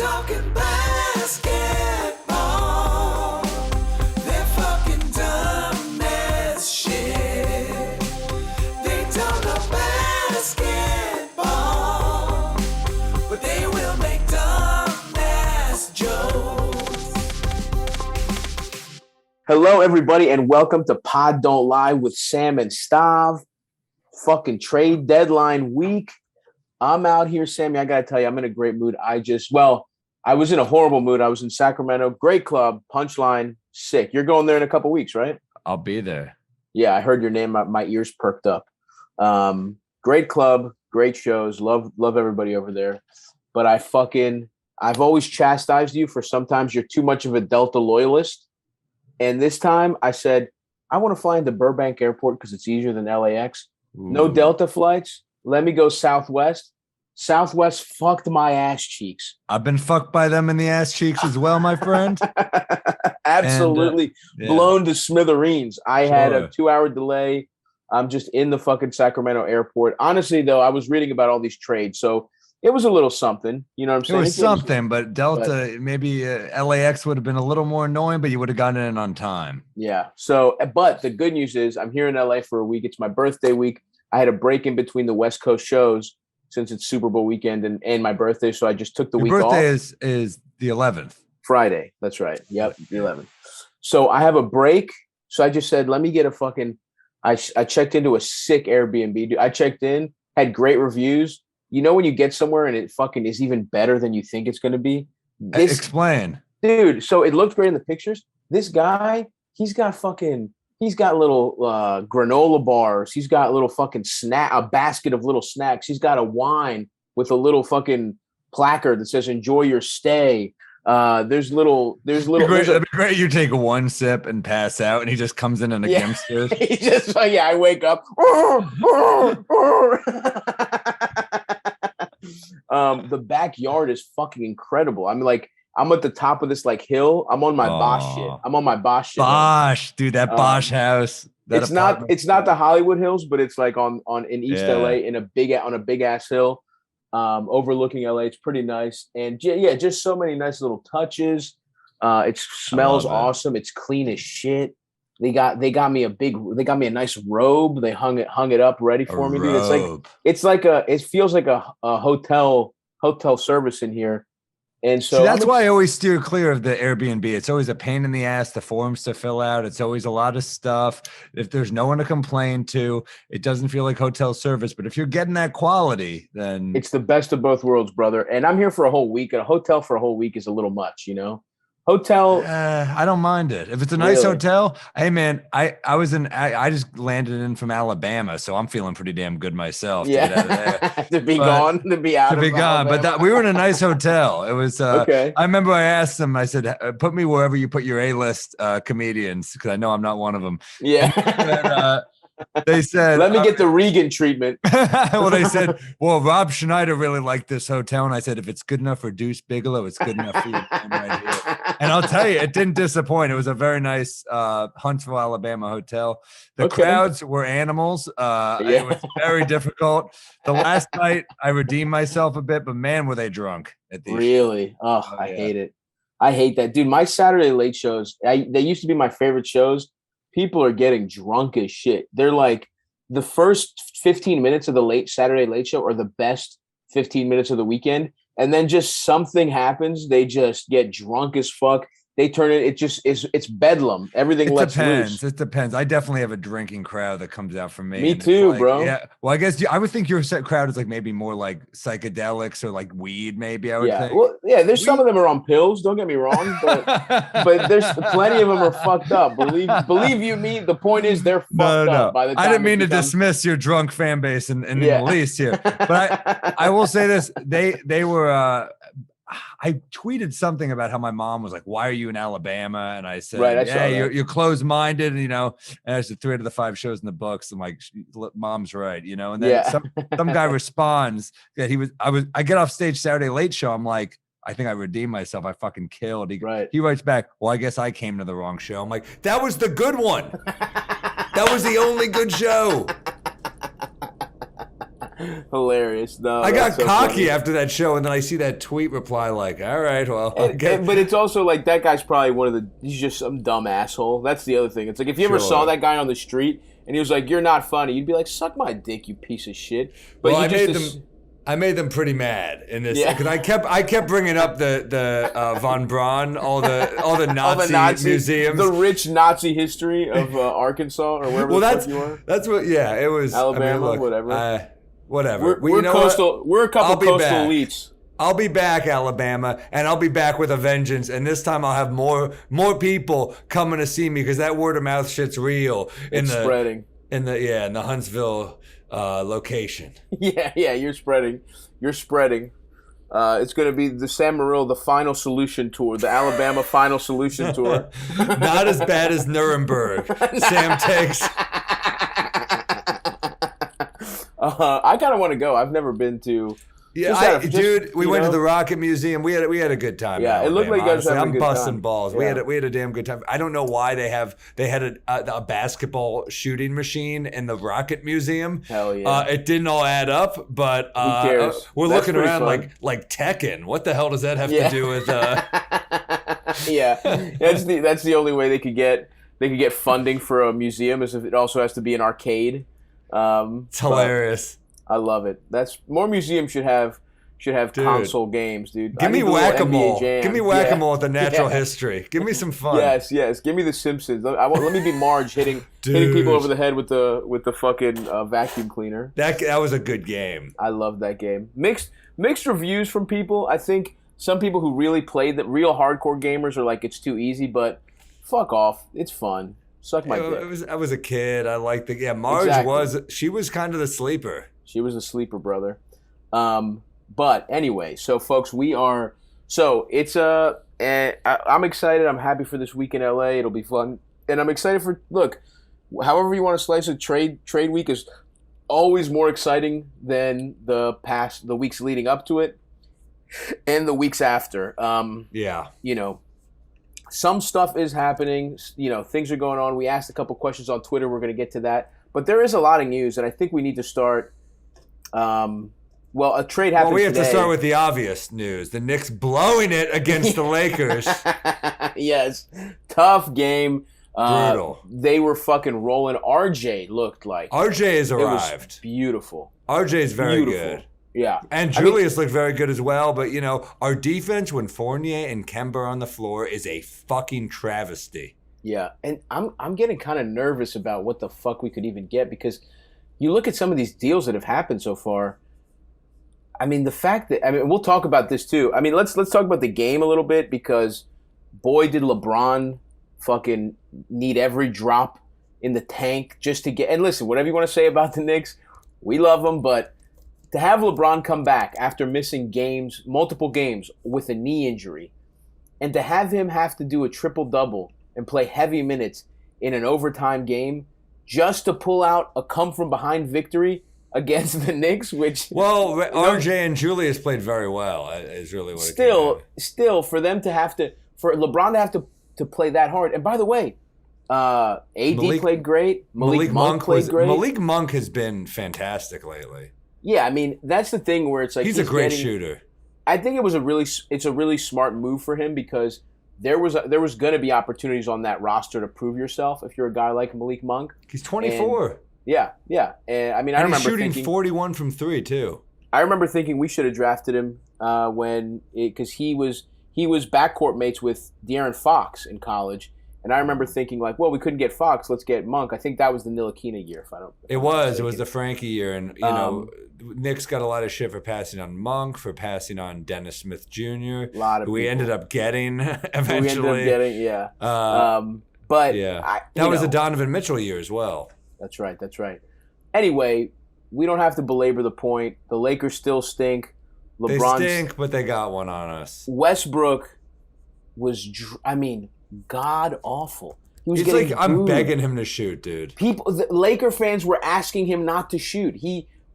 talking basketball. They're fucking dumb as shit. They don't know basketball, but they will make dumb ass jokes. Hello, everybody, and welcome to Pod Don't Lie with Sam and Stav. Fucking trade deadline week. I'm out here, Sammy. I gotta tell you, I'm in a great mood. I was in a horrible mood. I was in Sacramento. Great club. Punchline. Sick. You're going there in a couple weeks, right? I'll be there. Yeah, I heard your name. My ears perked up. Great club. Great shows. Love everybody over there. But I've always chastised you for sometimes you're too much of a Delta loyalist. And this time I said, I want to fly into Burbank Airport because it's easier than LAX. Ooh. No Delta flights. Let me go Southwest. Southwest fucked my ass cheeks. I've been fucked by them in the ass cheeks as well, my friend. Absolutely blown to smithereens. I had a 2-hour delay. I'm just in the fucking Sacramento airport. Honestly, though, I was reading about all these trades, so it was a little something. You know what I'm saying? It was something, but Delta, maybe LAX would have been a little more annoying, but you would have gotten in on time. Yeah. So, but the good news is I'm here in LA for a week. It's my birthday week. I had a break in between the West Coast shows since it's Super Bowl weekend and my birthday. So I just took the week off. Your birthday is the 11th. Friday. That's right. Yep. The 11th. So I have a break. So I just said, let me get a fucking, I checked into a sick Airbnb. Dude, I checked in, had great reviews. You know when you get somewhere and it fucking is even better than you think it's going to be? Explain. Dude, so it looked great in the pictures. This guy, he's got little granola bars. He's got little fucking a basket of little snacks. He's got a wine with a little fucking placard that says "Enjoy your stay." There's little. It'd be great. You take one sip and pass out, and he just comes in a gangster. He just I wake up. The backyard is fucking incredible. I mean, I'm at the top of this hill. I'm on my Bosch shit. Bosch, dude, that Bosch house. It's not the Hollywood Hills, but it's on in East LA on a big ass hill, overlooking LA. It's pretty nice, and just so many nice little touches. It smells awesome. It's clean as shit. They got me a nice robe. They hung it up ready for me, dude. It feels like a hotel service in here. And so that's why I always steer clear of the Airbnb. It's always a pain in the ass, the forms to fill out. It's always a lot of stuff. If there's no one to complain to, it doesn't feel like hotel service. But if you're getting that quality, then it's the best of both worlds, brother. And I'm here for a whole week. A hotel for a whole week is a little much, you know? Hotel. I don't mind it. If it's a nice hotel, hey man, I just landed in from Alabama, so I'm feeling pretty damn good myself. Yeah. To get out of there. to be gone. But we were in a nice hotel. It was okay. I remember I asked them, I said, put me wherever you put your A-list comedians, because I know I'm not one of them. Yeah. And, they said, let me get the Regan treatment. Well, they said, well, Rob Schneider really liked this hotel. And I said, if it's good enough for Deuce Bigelow, it's good enough for you right here. And I'll tell you, it didn't disappoint. It was a very nice Huntsville, Alabama hotel. The crowds were animals. It was very difficult. The last night, I redeemed myself a bit, but man, were they drunk. Really? I hate it. I hate that. Dude, my Saturday late shows, they used to be my favorite shows. People are getting drunk as shit. They're the first 15 minutes of the late Saturday late show are the best 15 minutes of the weekend. And then just something happens. They just get drunk as fuck. They turn it. It's bedlam. Everything lets loose. It depends. I definitely have a drinking crowd that comes out from me. Me too, bro. Yeah. Well, I guess I would think your set crowd is maybe more psychedelics or weed. Maybe I would think. Well, yeah. There's some of them are on pills. Don't get me wrong, but there's plenty of them are fucked up. Believe you me. The point is they're fucked up. By the time I didn't mean to dismiss your drunk fan base in the least here, but I will say this: they were. I tweeted something about how my mom was like, "Why are you in Alabama?" And I said, you're closed-minded, and there's the 3 out of the 5 shows in the books. I'm like, "Mom's right," And then some guy responds that I get off stage Saturday late show. I'm like, I think I redeemed myself. I fucking killed. He writes back, "Well, I guess I came to the wrong show." I'm like, that was the good one. That was the only good show. Hilarious. No, I got that's so cocky funny. after that show, and then I see that tweet reply like, all right, well, But it's also like that guy's probably he's just some dumb asshole. That's the other thing. It's like if you ever saw that guy on the street and he was like, "You're not funny," you'd be like, "Suck my dick, you piece of shit." But well, I made them pretty mad in this because I kept bringing up the von Braun, all the Nazi museums, the rich Nazi history of Arkansas or wherever the fuck you are. That's what. Yeah, it was Alabama, whatever. Whatever. We're coastal. We're a couple coastal elites. I'll be back, Alabama, and I'll be back with a vengeance. And this time I'll have more people coming to see me because that word of mouth shit's real. It's spreading. In the Huntsville location. Yeah, you're spreading. It's going to be the Sam Morril, the Final Solution Tour, the Alabama Final Solution Tour. Not as bad as Nuremberg. Sam takes. I kind of want to go. I've never been to. Yeah, we went to the Rocket Museum. We had a good time. Yeah, it looked like you guys were having a good time. I'm busting balls. Yeah. We had a damn good time. I don't know why they had a basketball shooting machine in the Rocket Museum. Hell yeah! It didn't all add up, but who cares? We're looking around like Tekken. What the hell does that have to do with? Yeah, that's the only way they could get funding for a museum is if it also has to be an arcade. It's hilarious. I love it. More museums should have console games, dude. Give me whack-a-mole. Give me whack-a-mole with the natural history. Give me some fun. Yes. Give me the Simpsons. Let me be Marge hitting people over the head with the fucking vacuum cleaner. That was a good game. I love that game. Mixed reviews from people. I think some people who really played the real hardcore gamers are like it's too easy, but fuck off. It's fun. Suck my dick. I was a kid. I liked Marge exactly. was kind of the sleeper. She was a sleeper, brother. But anyway, so folks, I'm excited. I'm happy for this week in LA. It'll be fun. And I'm excited however you want to slice it, trade week is always more exciting than the weeks leading up to it and the weeks after. Some stuff is happening. Things are going on. We asked a couple questions on Twitter. We're going to get to that. But there is a lot of news, and I think we need to start. A trade happened. Well, we have today. to start with the obvious news: the Knicks blowing it against the Lakers. Yes, tough game. Brutal. They were fucking rolling. RJ looked like RJ has arrived. It was beautiful. RJ is very good. Yeah, and Julius looked very good as well. But our defense when Fournier and Kemba are on the floor is a fucking travesty. Yeah, and I'm getting kind of nervous about what the fuck we could even get because you look at some of these deals that have happened so far. I mean, the fact that we'll talk about this too. I mean, let's talk about the game a little bit because boy did LeBron fucking need every drop in the tank just to get. And listen, whatever you want to say about the Knicks, we love them, but to have LeBron come back after missing multiple games with a knee injury, and to have him have to do a triple-double and play heavy minutes in an overtime game just to pull out a come-from-behind victory against the Knicks, which... Well, RJ and Julius played very well, is really what Still, for them to have to... For LeBron to have to play that hard... And by the way, AD played great. Malik Monk played great. Malik Monk has been fantastic lately. Yeah, I mean, that's the thing where it's like... He's a great shooter. I think it's a really smart move for him because there was going to be opportunities on that roster to prove yourself if you're a guy like Malik Monk. He's 24. Yeah. And I mean, I remember he's shooting 41 from 3 too. I remember thinking we should have drafted him because he was backcourt mates with De'Aaron Fox in college. And I remember thinking like, well, we couldn't get Fox, let's get Monk. I think that was the Ntilikina year. It was the Frankie year, and Knicks got a lot of shit for passing on Monk, for passing on Dennis Smith Jr. A lot of who we people. ended up getting eventually. Yeah. But yeah, that was the Donovan Mitchell year as well. That's right. Anyway, we don't have to belabor the point. The Lakers still stink. They stink, but they got one on us. Westbrook was, god awful. He was He's getting like, I'm booed. begging him to shoot, dude. The Laker fans were asking him not to shoot.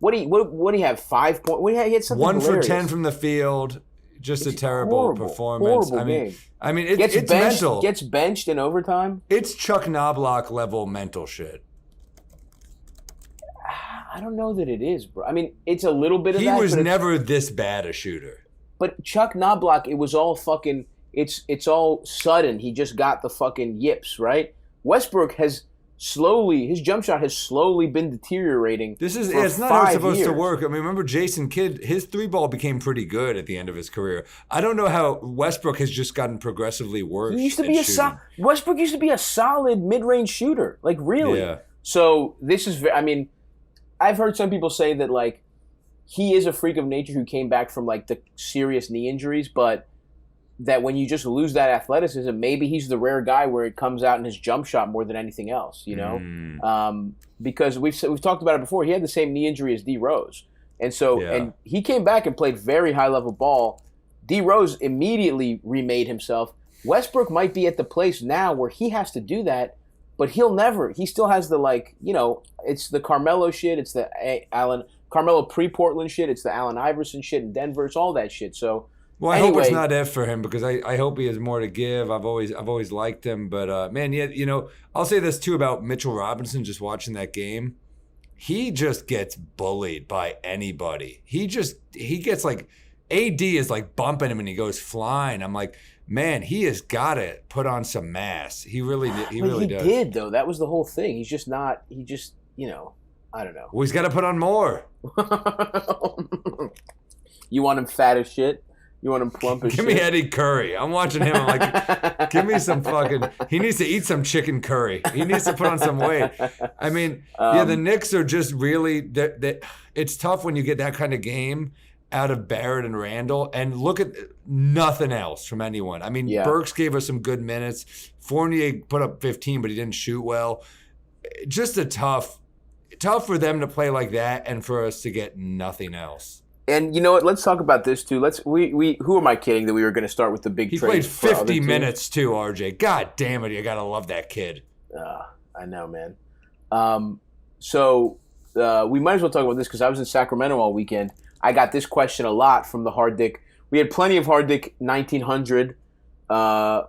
What do you have? 5 points? He had something 1 hilarious. for 10 from the field. Just a terrible performance. Horrible game. It's mental. Gets benched in overtime. It's Chuck Knobloch level mental shit. I don't know that it is, bro. I mean, it's a little bit of He that. was never this bad a shooter. But Chuck Knobloch, it was all fucking. It's all sudden. He just got the fucking yips, right? Westbrook has slowly, his jump shot has slowly been deteriorating. It's not how it's supposed to work. I mean, remember Jason Kidd, his 3-ball became pretty good at the end of his career. I don't know how Westbrook has just gotten progressively worse. He used to be Westbrook used to be a solid mid-range shooter, like really. Yeah. So this is, I mean, I've heard some people say that like he is a freak of nature who came back from like the serious knee injuries, but that when you just lose that athleticism, maybe he's the rare guy where it comes out in his jump shot more than anything else, you know? Because we've talked about it before. He had the same knee injury as D Rose. And so, and he came back and played very high level ball. D Rose immediately remade himself. Westbrook might be at the place now where he has to do that, but he still has the like, you know, it's the Carmelo shit. It's the Carmelo pre-Portland shit. It's the Allen Iverson shit in Denver. It's all that shit. So, well, I hope it's not F for him because I hope he has more to give. I've always liked him, but man, yeah, you know, I'll say this too about Mitchell Robinson. Just watching that game, he just gets bullied by anybody. He gets like AD is like bumping him and he goes flying. I'm like, man, he has got to put on some mass. He really does. He did though. That was the whole thing. He's just not. He just, you know, I don't know. Well, he's got to put on more. You want him fat as shit? You want him plump as shit? Give me Eddie Curry. I'm watching him. I'm like, give me some fucking. He needs to eat some chicken curry. He needs to put on some weight. I mean, yeah, the Knicks are just really. It's tough when you get that kind of game out of Barrett and Randle, and look at nothing else from anyone. I mean, Burks gave us some good minutes. Fournier put up 15, but he didn't shoot well. Just a tough for them to play like that, and for us to get nothing else. And you know what? Let's talk about this too. Who am I kidding that we were going to start with the big He trade? played 50 minutes too, RJ. God damn it, you got to love that kid. I know, man. So we might as well talk about this because I was in Sacramento all weekend. I got this question a lot from the Hard Dick. We had plenty of Hard Dick 1900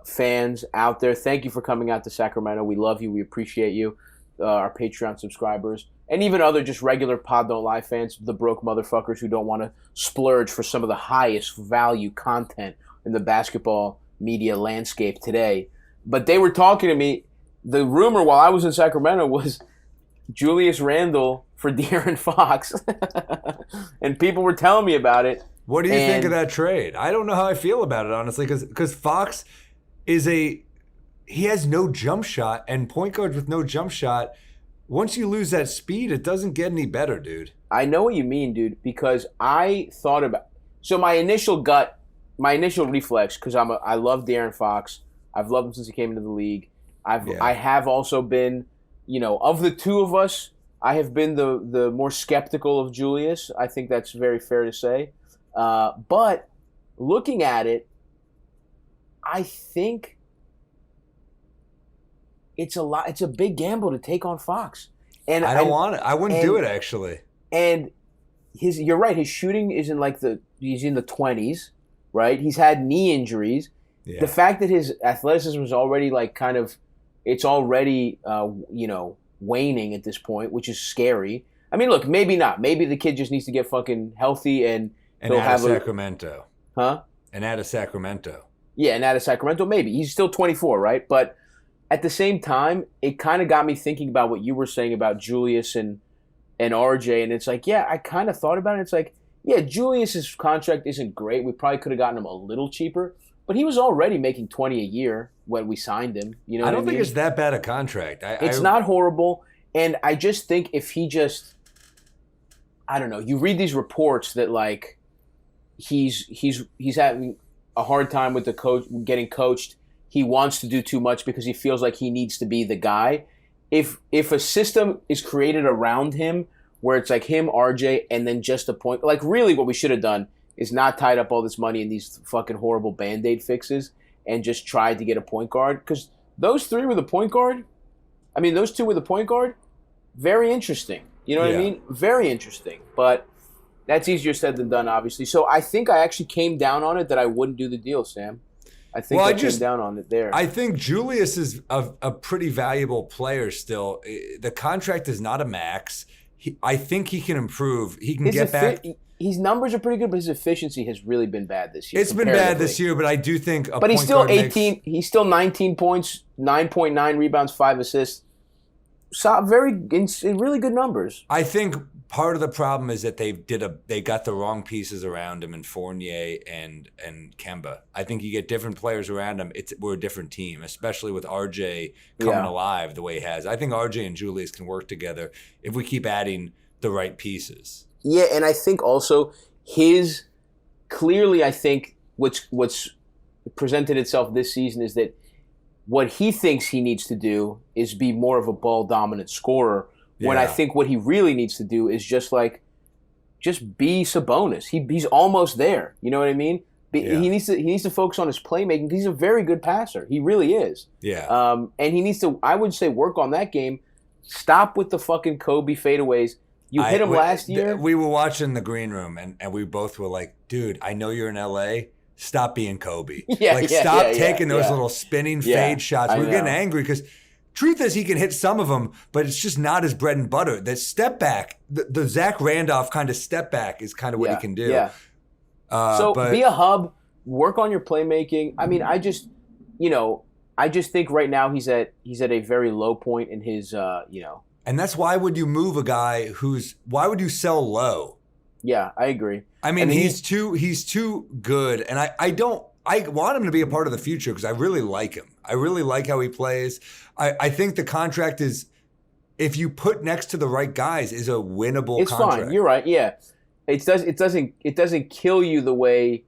fans out there. Thank you for coming out to Sacramento. We love you. We appreciate you. Our Patreon subscribers. And even other just regular Pod Don't Lie fans, the broke motherfuckers who don't want to splurge for some of the highest value content in the basketball media landscape today. But they were talking to me. The rumor while I was in Sacramento was Julius Randle for Darren Fox. And people were telling me about it. What do you think of that trade? I don't know how I feel about it, honestly, because Fox he has no jump shot, and point guards with no jump shot, once you lose that speed, it doesn't get any better, dude. I know what you mean, dude, because I thought about – so my initial reflex, because I love Darren Fox. I've loved him since he came into the league. I have also been, you know, of the two of us, I have been the more skeptical of Julius. I think that's very fair to say. But looking at it, I think – it's a big gamble to take on Fox. And I don't want it. I wouldn't do it, actually. And you're right, his shooting is he's in the 20s, right? He's had knee injuries. Yeah. The fact that his athleticism is already it's already waning at this point, which is scary. I mean, look, maybe not. Maybe the kid just needs to get fucking healthy and he'll have Sacramento. Huh? And out of Sacramento. Yeah, and out of Sacramento, maybe. He's still 24, right? But at the same time, it kind of got me thinking about what you were saying about Julius and RJ, and it's like, yeah, I kind of thought about it. It's like, yeah, Julius's contract isn't great. We probably could have gotten him a little cheaper, but he was already making $20 a year when we signed him. You know, I don't think it's that bad a contract. It's not horrible, and I just think if he just, I don't know. You read these reports that like he's having a hard time with the coach getting coached. He wants to do too much because he feels like he needs to be the guy. If a system is created around him where it's like him, RJ, and then just a point, like really what we should have done is not tied up all this money in these fucking horrible Band-Aid fixes and just tried to get a point guard. Because those three with a point guard, I mean, those two with a point guard, very interesting. You know what I mean? Very interesting. But that's easier said than done, obviously. So I think I actually came down on it that I wouldn't do the deal, Sam. I think I came down on it there. I think Julius is a pretty valuable player still. The contract is not a max. I think he can improve. He can His get back. His numbers are pretty good, but his efficiency has really been bad this year. It's been bad this year, but I do think. But he's still 18. He's still 19 points, 9.9 rebounds, 5 assists. So really good numbers. I think part of the problem is that they got the wrong pieces around him in Fournier and Kemba. I think you get different players around him. We're a different team, especially with RJ coming alive the way he has. I think RJ and Julius can work together if we keep adding the right pieces. Yeah, and I think also clearly I think what's presented itself this season is that what he thinks he needs to do is be more of a ball dominant scorer. When I think what he really needs to do is just be Sabonis. He's almost there. You know what I mean? He needs to focus on his playmaking. He's a very good passer. He really is. Yeah. And he needs to, I would say, work on that game. Stop with the fucking Kobe fadeaways. You hit him last year. We were watching the green room, and we both were like, dude, I know you're in LA. Stop being Kobe. Stop taking those little spinning fade shots. We're getting angry because truth is he can hit some of them, but it's just not his bread and butter. That step back, the Zach Randolph kind of step back is kind of what he can do. Yeah. But be a hub. Work on your playmaking. I mean, I just think right now he's at a very low point in his, And that's why would you move a guy why would you sell low? Yeah, I agree. I mean, he's too good, and I want him to be a part of the future because I really like him. I really like how he plays. I think the contract is, if you put next to the right guys, is a winnable contract. It's fine. You're right. Yeah, it doesn't kill you the way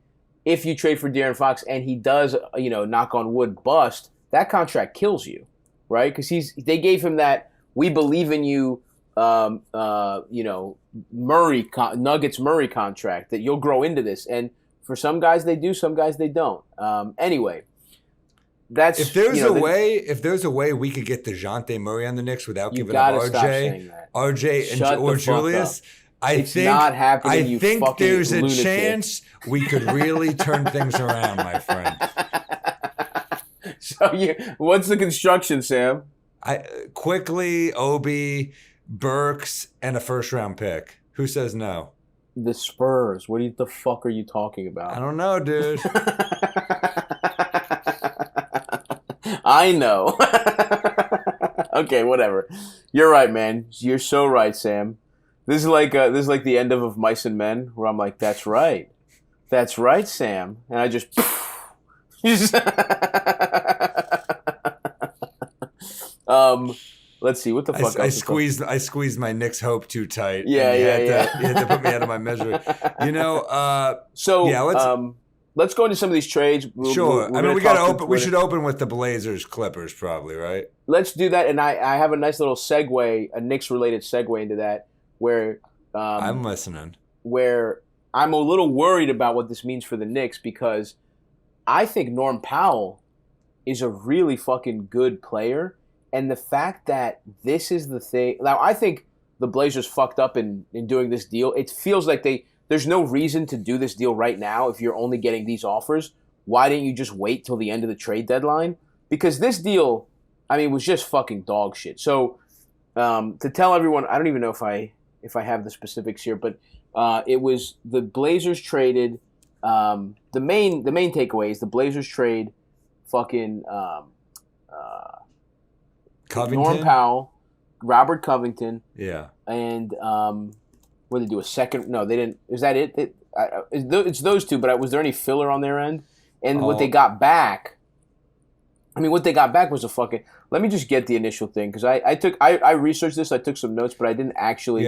if you trade for Darren Fox and he does, knock on wood, bust. That contract kills you, right? Because they gave him that we believe in you. Nuggets Murray contract that you'll grow into this, and for some guys they do, some guys they don't. Anyway, that's if there's a way we could get DeJounte Murray on the Knicks without giving up RJ or Julius. I think there's a chance we could really turn things around, my friend. So what's the construction, Sam? Quickly, Obi, Burks, and a first-round pick. Who says no? The Spurs. What the fuck are you talking about? I don't know, dude. I know. Okay, whatever. You're right, man. You're so right, Sam. This is like the end of Mice and Men, where I'm like, that's right, Sam, and I just. Let's see what the fuck. I squeezed my Knicks hope too tight. Yeah. You had to put me out of my misery. Let's go into some of these trades. Sure. We got to open. We should open with the Blazers Clippers, probably, right? Let's do that. And I have a nice little segue, a Knicks related segue into that, where I'm listening. Where I'm a little worried about what this means for the Knicks, because I think Norm Powell is a really fucking good player. And the fact that this is the thing. Now, I think the Blazers fucked up in doing this deal. It feels like there's no reason to do this deal right now if you're only getting these offers. Why didn't you just wait till the end of the trade deadline? Because this deal, was just fucking dog shit. So to tell everyone, I don't even know if I have the specifics here, but it was the Blazers traded. The main takeaway is the Blazers trade fucking Covington? Norm Powell, Robert Covington. Yeah. And what did they do? A second? No, they didn't. Is that it? It's those two, but was there any filler on their end? And what they got back, was a fucking. Let me just get the initial thing, because I researched this. I took some notes, but I didn't actually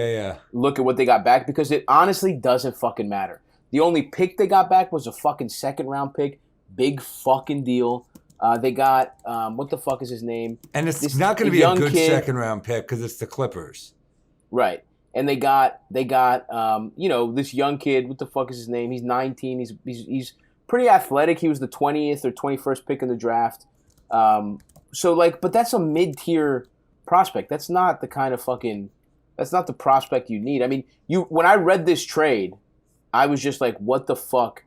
look at what they got back, because it honestly doesn't fucking matter. The only pick they got back was a fucking second round pick. Big fucking deal. They got what the fuck is his name? And it's not going to be a good second round pick because it's the Clippers, right? And they got this young kid. What the fuck is his name? He's 19. He's pretty athletic. He was the 20th or 21st pick in the draft. But that's a mid-tier prospect. That's not the kind of fucking. That's not the prospect you need. When I read this trade, I was just like, what the fuck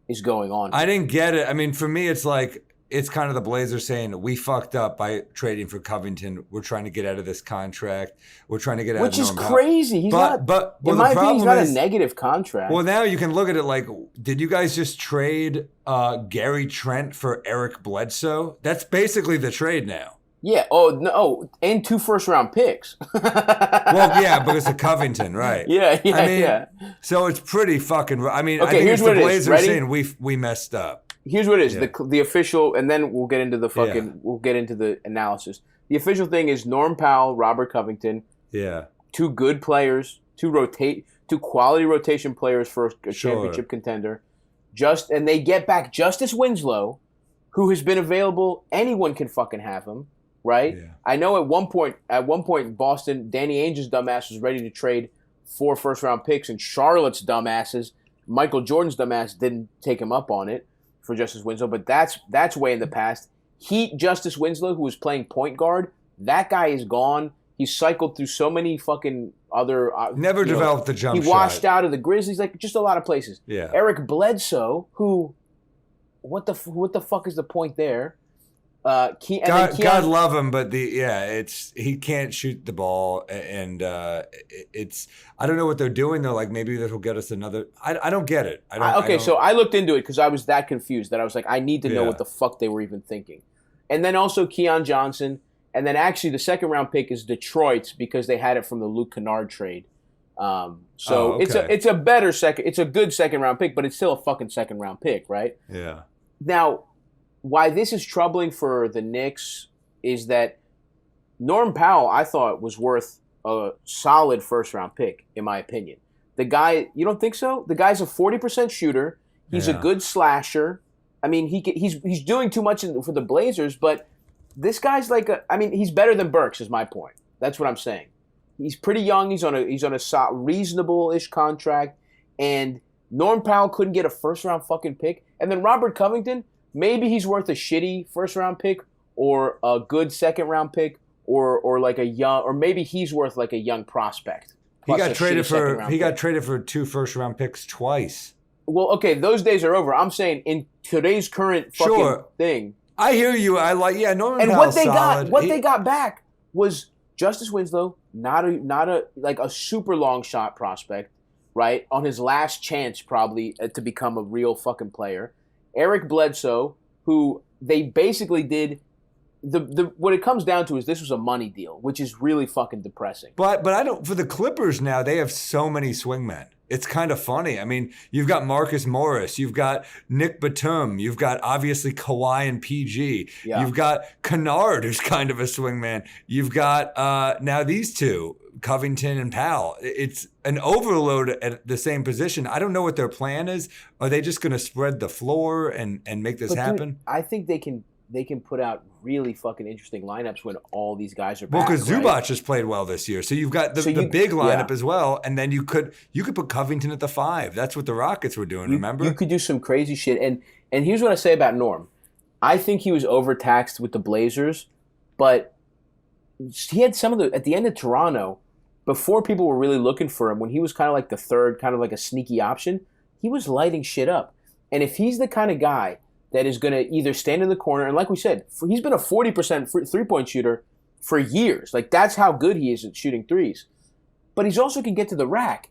is going on? I didn't get it. For me, it's like, it's kind of the Blazers saying we fucked up by trading for Covington. We're trying to get out of this contract. We're trying to get out Which of is crazy. He's not. But In my opinion, he's not a negative contract. Well, now you can look at it like, did you guys just trade Gary Trent for Eric Bledsoe? That's basically the trade now. Yeah. Oh no. And 2 first-round picks. Well, yeah, because of Covington, right? Yeah. I mean, yeah. So it's pretty fucking. I mean, Okay, I think here's it's the what it is. Blazers Ready? saying we messed up. Here's what it is. Yeah. The official, and then we'll get into the fucking. We'll get into the analysis. The official thing is Norm Powell, Robert Covington. Yeah. 2 good players, 2 quality rotation players for a championship contender. And they get back Justice Winslow, who has been available. Anyone can fucking have him, right? Yeah. I know at one point in Boston, Danny Ainge's dumbass was ready to trade 4 first-round picks, and Charlotte's dumbasses, Michael Jordan's dumbass, didn't take him up on it for Justice Winslow. But that's way in the past. Heat Justice Winslow, who was playing point guard, that guy is gone. He's cycled through so many fucking other. Never developed the jump shot. He washed out of the Grizzlies, like just a lot of places. Yeah. Eric Bledsoe, who, what the fuck is the point there? God love him, but he can't shoot the ball, and it's I don't know what they're doing though. Like maybe that'll get us another. I don't get it. So I looked into it because I was that confused that I was like, I need to know what the fuck they were even thinking. And then also Keon Johnson, and then actually the second round pick is Detroit's because they had it from the Luke Kennard trade. It's a better second. It's a good second round pick, but it's still a fucking second round pick, right? Yeah. Now, why this is troubling for the Knicks is that Norm Powell, I thought, was worth a solid first-round pick, in my opinion. The guy, you don't think so? The guy's a 40% shooter. He's a good slasher. I mean, he's doing too much for the Blazers, but this guy's he's better than Burks, is my point. That's what I'm saying. He's pretty young. He's on a reasonable-ish contract, and Norm Powell couldn't get a first-round fucking pick. And then Robert Covington, maybe he's worth a shitty first-round pick or a good second-round pick or like a young, or maybe he's worth like a young prospect. He got traded for 2 first-round picks twice. Well, okay, those days are over. I'm saying in today's current fucking thing. I hear you. Norman and Powell's they got back was Justice Winslow, not a like a super long shot prospect, right? On his last chance probably to become a real fucking player. Eric Bledsoe, who they basically did what it comes down to is this was a money deal, which is really fucking depressing. But I don't, for the Clippers now, they have so many swingmen. It's kind of funny. I mean, you've got Marcus Morris, you've got Nick Batum, you've got obviously Kawhi and PG, you've got Kennard, who's kind of a swingman. You've got now these two, Covington and Powell. It's an overload at the same position. I don't know what their plan is. Are they just going to spread the floor and make this happen? Dude, I think they can put out really fucking interesting lineups when all these guys are back. Well, because Zubac has played well this year, so you've got the big lineup as well, and then you could put Covington at the 5. That's what the Rockets were doing. Remember? You could do some crazy shit. And here's what I say about Norm. I think he was overtaxed with the Blazers, but he had some of at the end of Toronto, before people were really looking for him, when he was kind of like the third, kind of like a sneaky option, he was lighting shit up. And if he's the kind of guy that is going to either stand in the corner, and like we said, he's been a 40% three-point shooter for years. Like, that's how good he is at shooting threes. But he's also can get to the rack,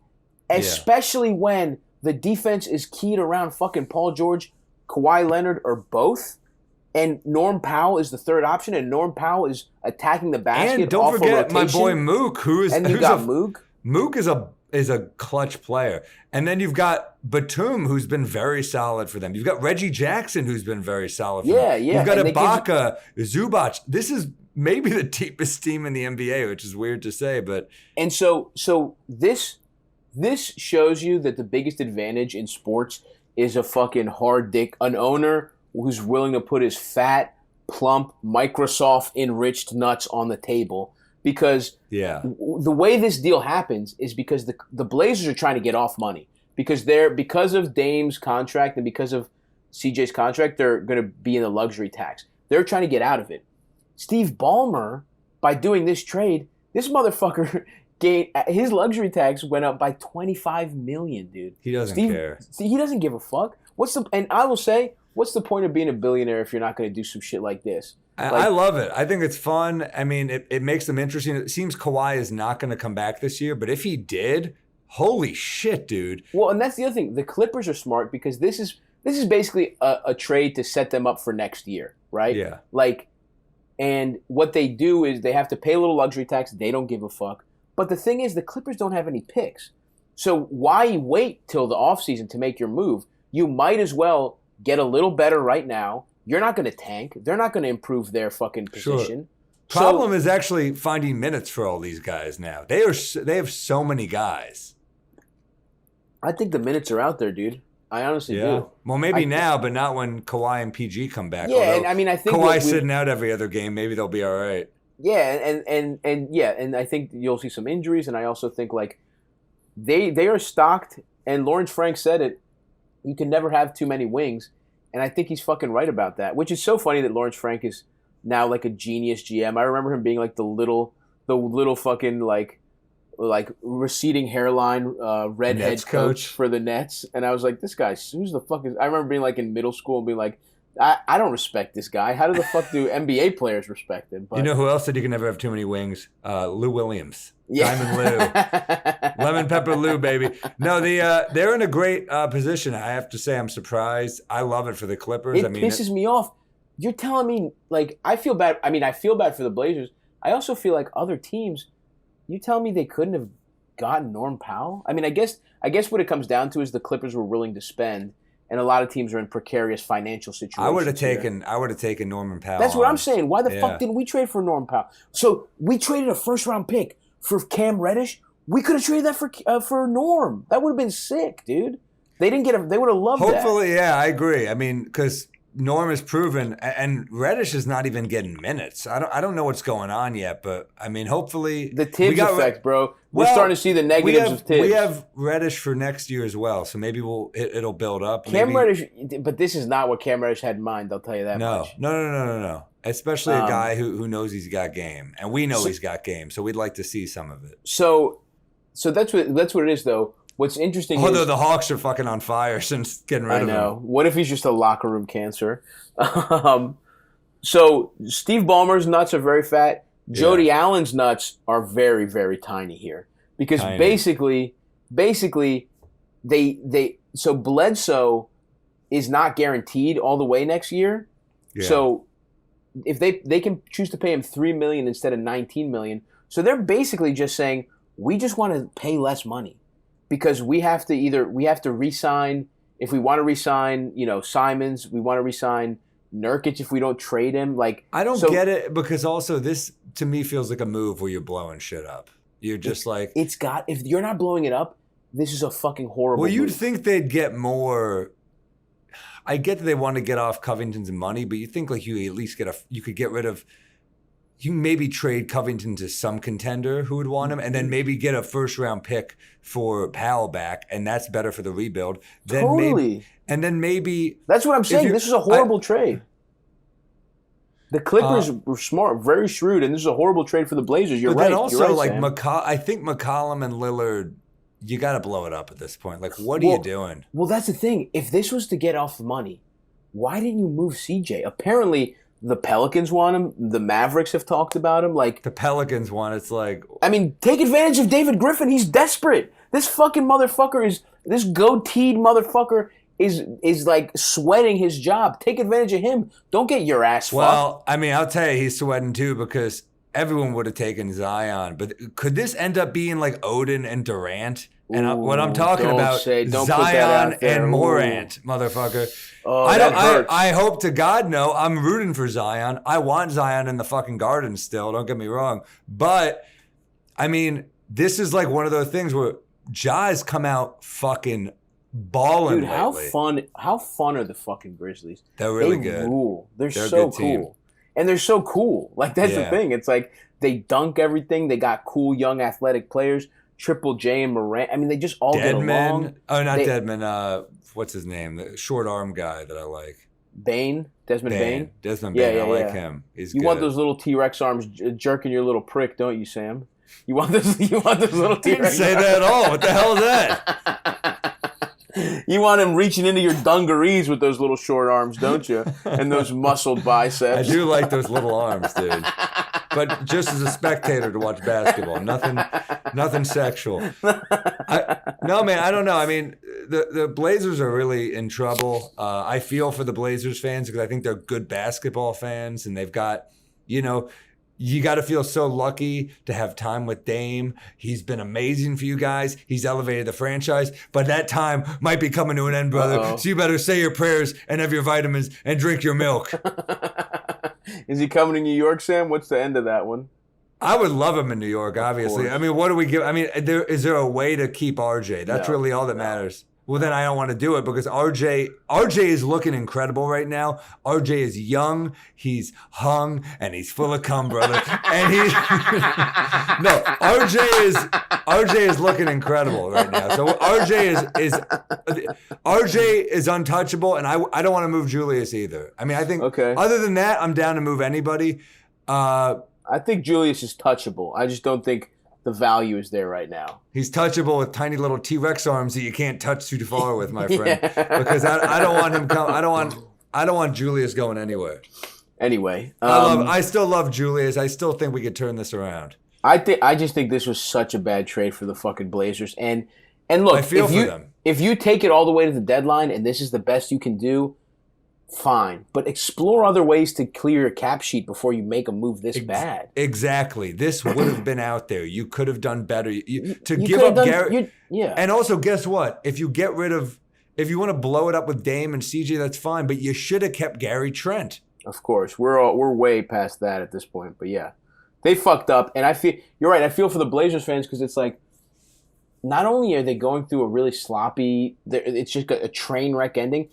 especially when the defense is keyed around fucking Paul George, Kawhi Leonard, or both. And Norm Powell is the third option, and Norm Powell is attacking the basket. And don't forget my boy Mook, Mook. Mook is a clutch player. And then you've got Batum, who's been very solid for them. You've got Reggie Jackson, who's been very solid for them. You've got Ibaka, Zubac. This is maybe the deepest team in the NBA, which is weird to say, but... And so this shows you that the biggest advantage in sports is a fucking hard dick, an owner who's willing to put his fat, plump, Microsoft-enriched nuts on the table. Because the way this deal happens is because the Blazers are trying to get off money. Because of Dame's contract and because of CJ's contract, they're going to be in the luxury tax. They're trying to get out of it. Steve Ballmer, by doing this trade, this motherfucker his luxury tax went up by $25 million, dude. He doesn't care. He doesn't give a fuck. And I will say, what's the point of being a billionaire if you're not going to do some shit like this? I love it. I think it's fun. I mean, it makes them interesting. It seems Kawhi is not going to come back this year, but if he did, holy shit, dude. Well, and that's the other thing. The Clippers are smart because this is basically a trade to set them up for next year, right? Yeah. Like, and what they do is they have to pay a little luxury tax. They don't give a fuck. But the thing is, the Clippers don't have any picks. So why wait till the offseason to make your move? You might as well get a little better right now. You're not going to tank. They're not going to improve their fucking position. Sure. Problem is actually finding minutes for all these guys now. They have so many guys. I think the minutes are out there, dude. I honestly do. Well, maybe now, but not when Kawhi and PG come back. Yeah, although and I mean, I think Kawhi's sitting out every other game. Maybe they'll be all right. Yeah, and I think you'll see some injuries, and I also think like they are stocked. And Lawrence Frank said it. You can never have too many wings. And I think he's fucking right about that, which is so funny that Lawrence Frank is now like a genius GM. I remember him being like the little fucking like receding hairline redhead coach for the Nets. And I was like, this guy, who's the fuck is... I remember being like in middle school and being like, I don't respect this guy. How the fuck do NBA players respect him? But, you know who else said you can never have too many wings? Lou Williams. Yeah. Diamond Lou. Lemon Pepper Lou, baby. No, they're in a great position. I have to say I'm surprised. I love it for the Clippers. It pisses me off. You're telling me, like, I feel bad. I mean, I feel bad for the Blazers. I also feel like other teams, you telling me they couldn't have gotten Norm Powell? I mean, I guess what it comes down to is the Clippers were willing to spend. And a lot of teams are in precarious financial situations. I would have taken Norman Powell. That's what I'm saying. Why the fuck didn't we trade for Norm Powell? So we traded a first round pick for Cam Reddish. We could have traded that for Norm. That would have been sick, dude. They didn't get they would have loved that. Hopefully, yeah, I agree. I mean, because Norm is proven, and Reddish is not even getting minutes. I don't know what's going on yet, but I mean, hopefully the Tibbs effect, bro. We're starting to see the negatives of Tibbs. We have Reddish for next year as well, so maybe it'll build up. Cam Reddish, but this is not what Cam Reddish had in mind. I'll tell you that much. No. Especially a guy who knows he's got game, and we know he's got game, so we'd like to see some of it. So that's what it is, though. What's interesting is... Although the Hawks are fucking on fire since getting rid of him. I know. What if he's just a locker room cancer? So Steve Ballmer's nuts are very fat. Jody Allen's nuts are very, very tiny here. Because basically, so Bledsoe is not guaranteed all the way next year. Yeah. So if they can choose to pay him $3 million instead of $19 million. So they're basically just saying, we just want to pay less money. Because we have to re-sign, if we want to re-sign, Simons, we want to re-sign Nurkic if we don't trade him. Like, I don't get it, because also this to me feels like a move where you're blowing shit up. You're just if you're not blowing it up, this is a fucking horrible move. You'd move. think they'd get more. I get that they want to get off Covington's money, but you think like you at least you could get rid of. You maybe trade Covington to some contender who would want him, and then maybe get a first-round pick for Powell back, and that's better for the rebuild. Totally. Then maybe... That's what I'm saying. This is a horrible trade. The Clippers were smart, very shrewd, and this is a horrible trade for the Blazers. You're right. Then also, You're right, I think McCollum and Lillard, you got to blow it up at this point. Like, what are you doing? Well, that's the thing. If this was to get off the money, why didn't you move CJ? Apparently... The Pelicans want him. The Mavericks have talked about him. Like the Pelicans want. It's like, I mean, take advantage of David Griffin. He's desperate. This fucking motherfucker this goateed motherfucker is like sweating his job. Take advantage of him. Don't get your ass fucked. Well, I mean, I'll tell you, he's sweating too, because everyone would have taken Zion. But could this end up being like Odin and Durant? And what I'm talking about, Zion and Morant, motherfucker. Oh, that hurts. I hope to God no. I'm rooting for Zion. I want Zion in the fucking Garden still. Don't get me wrong. But, I mean, this is like one of those things where Ja's come out fucking balling. Dude, how fun are the fucking Grizzlies? They're really good. Rule. They're so cool. Team. And they're so cool. Like, that's the thing. It's like they dunk everything. They got cool, young, athletic players. Triple J and Morant. I mean, they just all get along. Oh, not Deadman. What's his name? The short arm guy that I like. Desmond Bane. Desmond Bane. I like him. He's good. Want those little T-Rex arms jerking your little prick, don't you, Sam? You want those little T-Rex arms? Didn't say that at all. What the hell is that? You want him reaching into your dungarees with those little short arms, don't you? And those muscled biceps. I do like those little arms, dude. But just as a spectator to watch basketball, nothing sexual. No, man, I don't know. I mean, the Blazers are really in trouble. I feel for the Blazers fans because I think they're good basketball fans, and they've got, you got to feel so lucky to have time with Dame. He's been amazing for you guys. He's elevated the franchise, but that time might be coming to an end, brother. Uh-oh. So you better say your prayers and have your vitamins and drink your milk. Is he coming to New York, Sam? What's the end of that one? I would love him in New York, obviously. I mean, what do we give? I mean, is there a way to keep RJ? That's really all that matters. Well, then I don't want to do it because RJ is looking incredible right now. RJ is young, he's hung, and he's full of cum, brother. And he's no, RJ is looking incredible right now. So RJ is untouchable, and I don't want to move Julius either. I mean, I think other than that, I'm down to move anybody. I think Julius is touchable. I just don't think the value is there right now. He's touchable with tiny little T-Rex arms that you can't touch too far with, my friend. Because I don't want him I don't want Julius going anywhere. Anyway, I still love Julius. I still think we could turn this around. I just think this was such a bad trade for the fucking Blazers. And look, I feel for them. If you take it all the way to the deadline and this is the best you can do, fine. But explore other ways to clear your cap sheet before you make a move this bad. Exactly. This would have been out there. You could have done better. Give up Gary. Yeah. And also, guess what? If you want to blow it up with Dame and CJ, that's fine. But you should have kept Gary Trent. Of course. We're way past that at this point. But yeah, they fucked up. And you're right. I feel for the Blazers fans because it's like, not only are they going through a really sloppy, it's just a train wreck ending.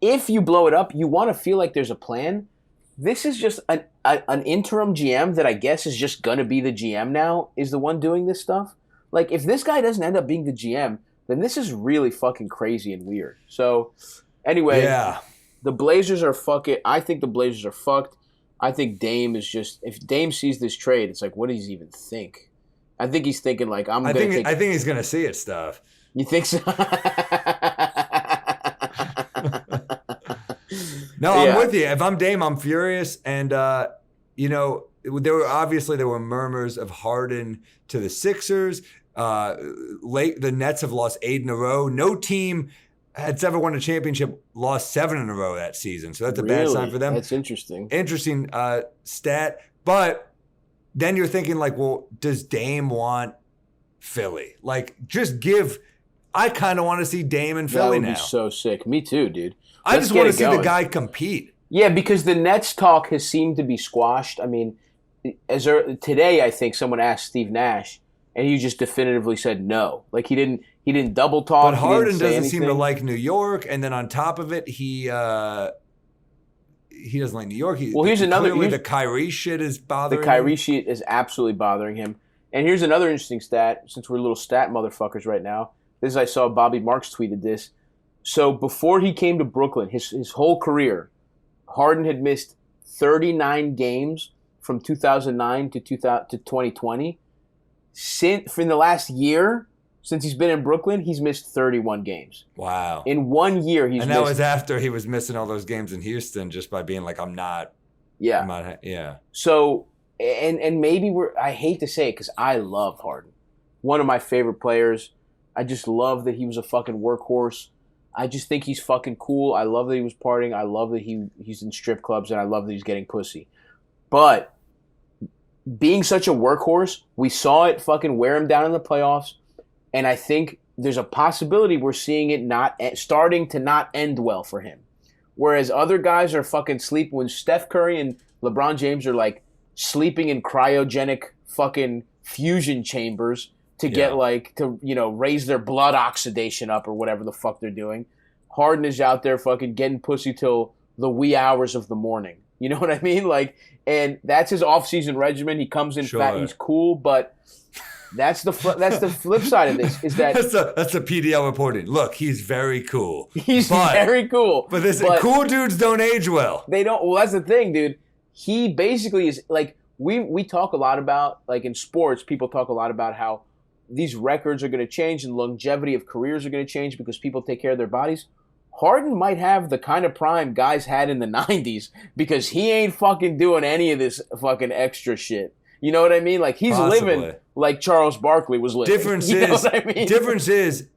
If you blow it up, you want to feel like there's a plan. This is just an interim GM that I guess is just going to be the GM now, is the one doing this stuff. Like, if this guy doesn't end up being the GM, then this is really fucking crazy and weird. So, anyway, the Blazers are I think the Blazers are fucked. I think Dame is just, if Dame sees this trade, it's like, what does he even think? I think he's thinking like, I think he's going to see it stuff. You think so? No, I'm with you. If I'm Dame, I'm furious. And, there were murmurs of Harden to the Sixers. The Nets have lost 8 in a row. No team that's ever won a championship lost 7 in a row that season. So that's a bad sign for them. That's interesting. Interesting stat. But then you're thinking like, well, does Dame want Philly? Like, I kind of want to see Dame in Philly now. That would be so sick. Me too, dude. I just want to see the guy compete. Yeah, because the Nets talk has seemed to be squashed. I mean, today I think someone asked Steve Nash, and he just definitively said no. Like he didn't double talk. But Harden doesn't seem to like New York, and then on top of it, he doesn't like New York. The Kyrie shit is bothering him. The Kyrie shit is absolutely bothering him. And here's another interesting stat, since we're little stat motherfuckers right now. This is, I saw Bobby Marks tweeted this. So before he came to Brooklyn, his whole career, Harden had missed 39 games from 2009 to 2020. In the last year, since he's been in Brooklyn, he's missed 31 games. Wow. In 1 year, And that was after he was missing all those games in Houston just by being like, I'm not. Yeah. So, and maybe I hate to say it because I love Harden. One of my favorite players. I just love that he was a fucking workhorse. I just think he's fucking cool. I love that he was partying. I love that he's in strip clubs, and I love that he's getting pussy. But being such a workhorse, we saw it fucking wear him down in the playoffs, and I think there's a possibility we're seeing it starting to not end well for him. Whereas other guys are fucking sleeping. When Steph Curry and LeBron James are like sleeping in cryogenic fucking fusion chambers to get raise their blood oxidation up or whatever the fuck they're doing. Harden is out there fucking getting pussy till the wee hours of the morning. You know what I mean? Like, and that's his off-season regimen. He comes in fat, he's cool, but that's the flip side of this is that that's the PDL reporting. Look, he's very cool. Very cool. But cool dudes don't age well. They don't. Well, that's the thing, dude. He basically is like we talk a lot about, like in sports, people talk a lot about how these records are going to change and longevity of careers are going to change because people take care of their bodies. Harden might have the kind of prime guys had in the 90s because he ain't fucking doing any of this fucking extra shit. You know what I mean? Like, he's living like Charles Barkley was living. Difference is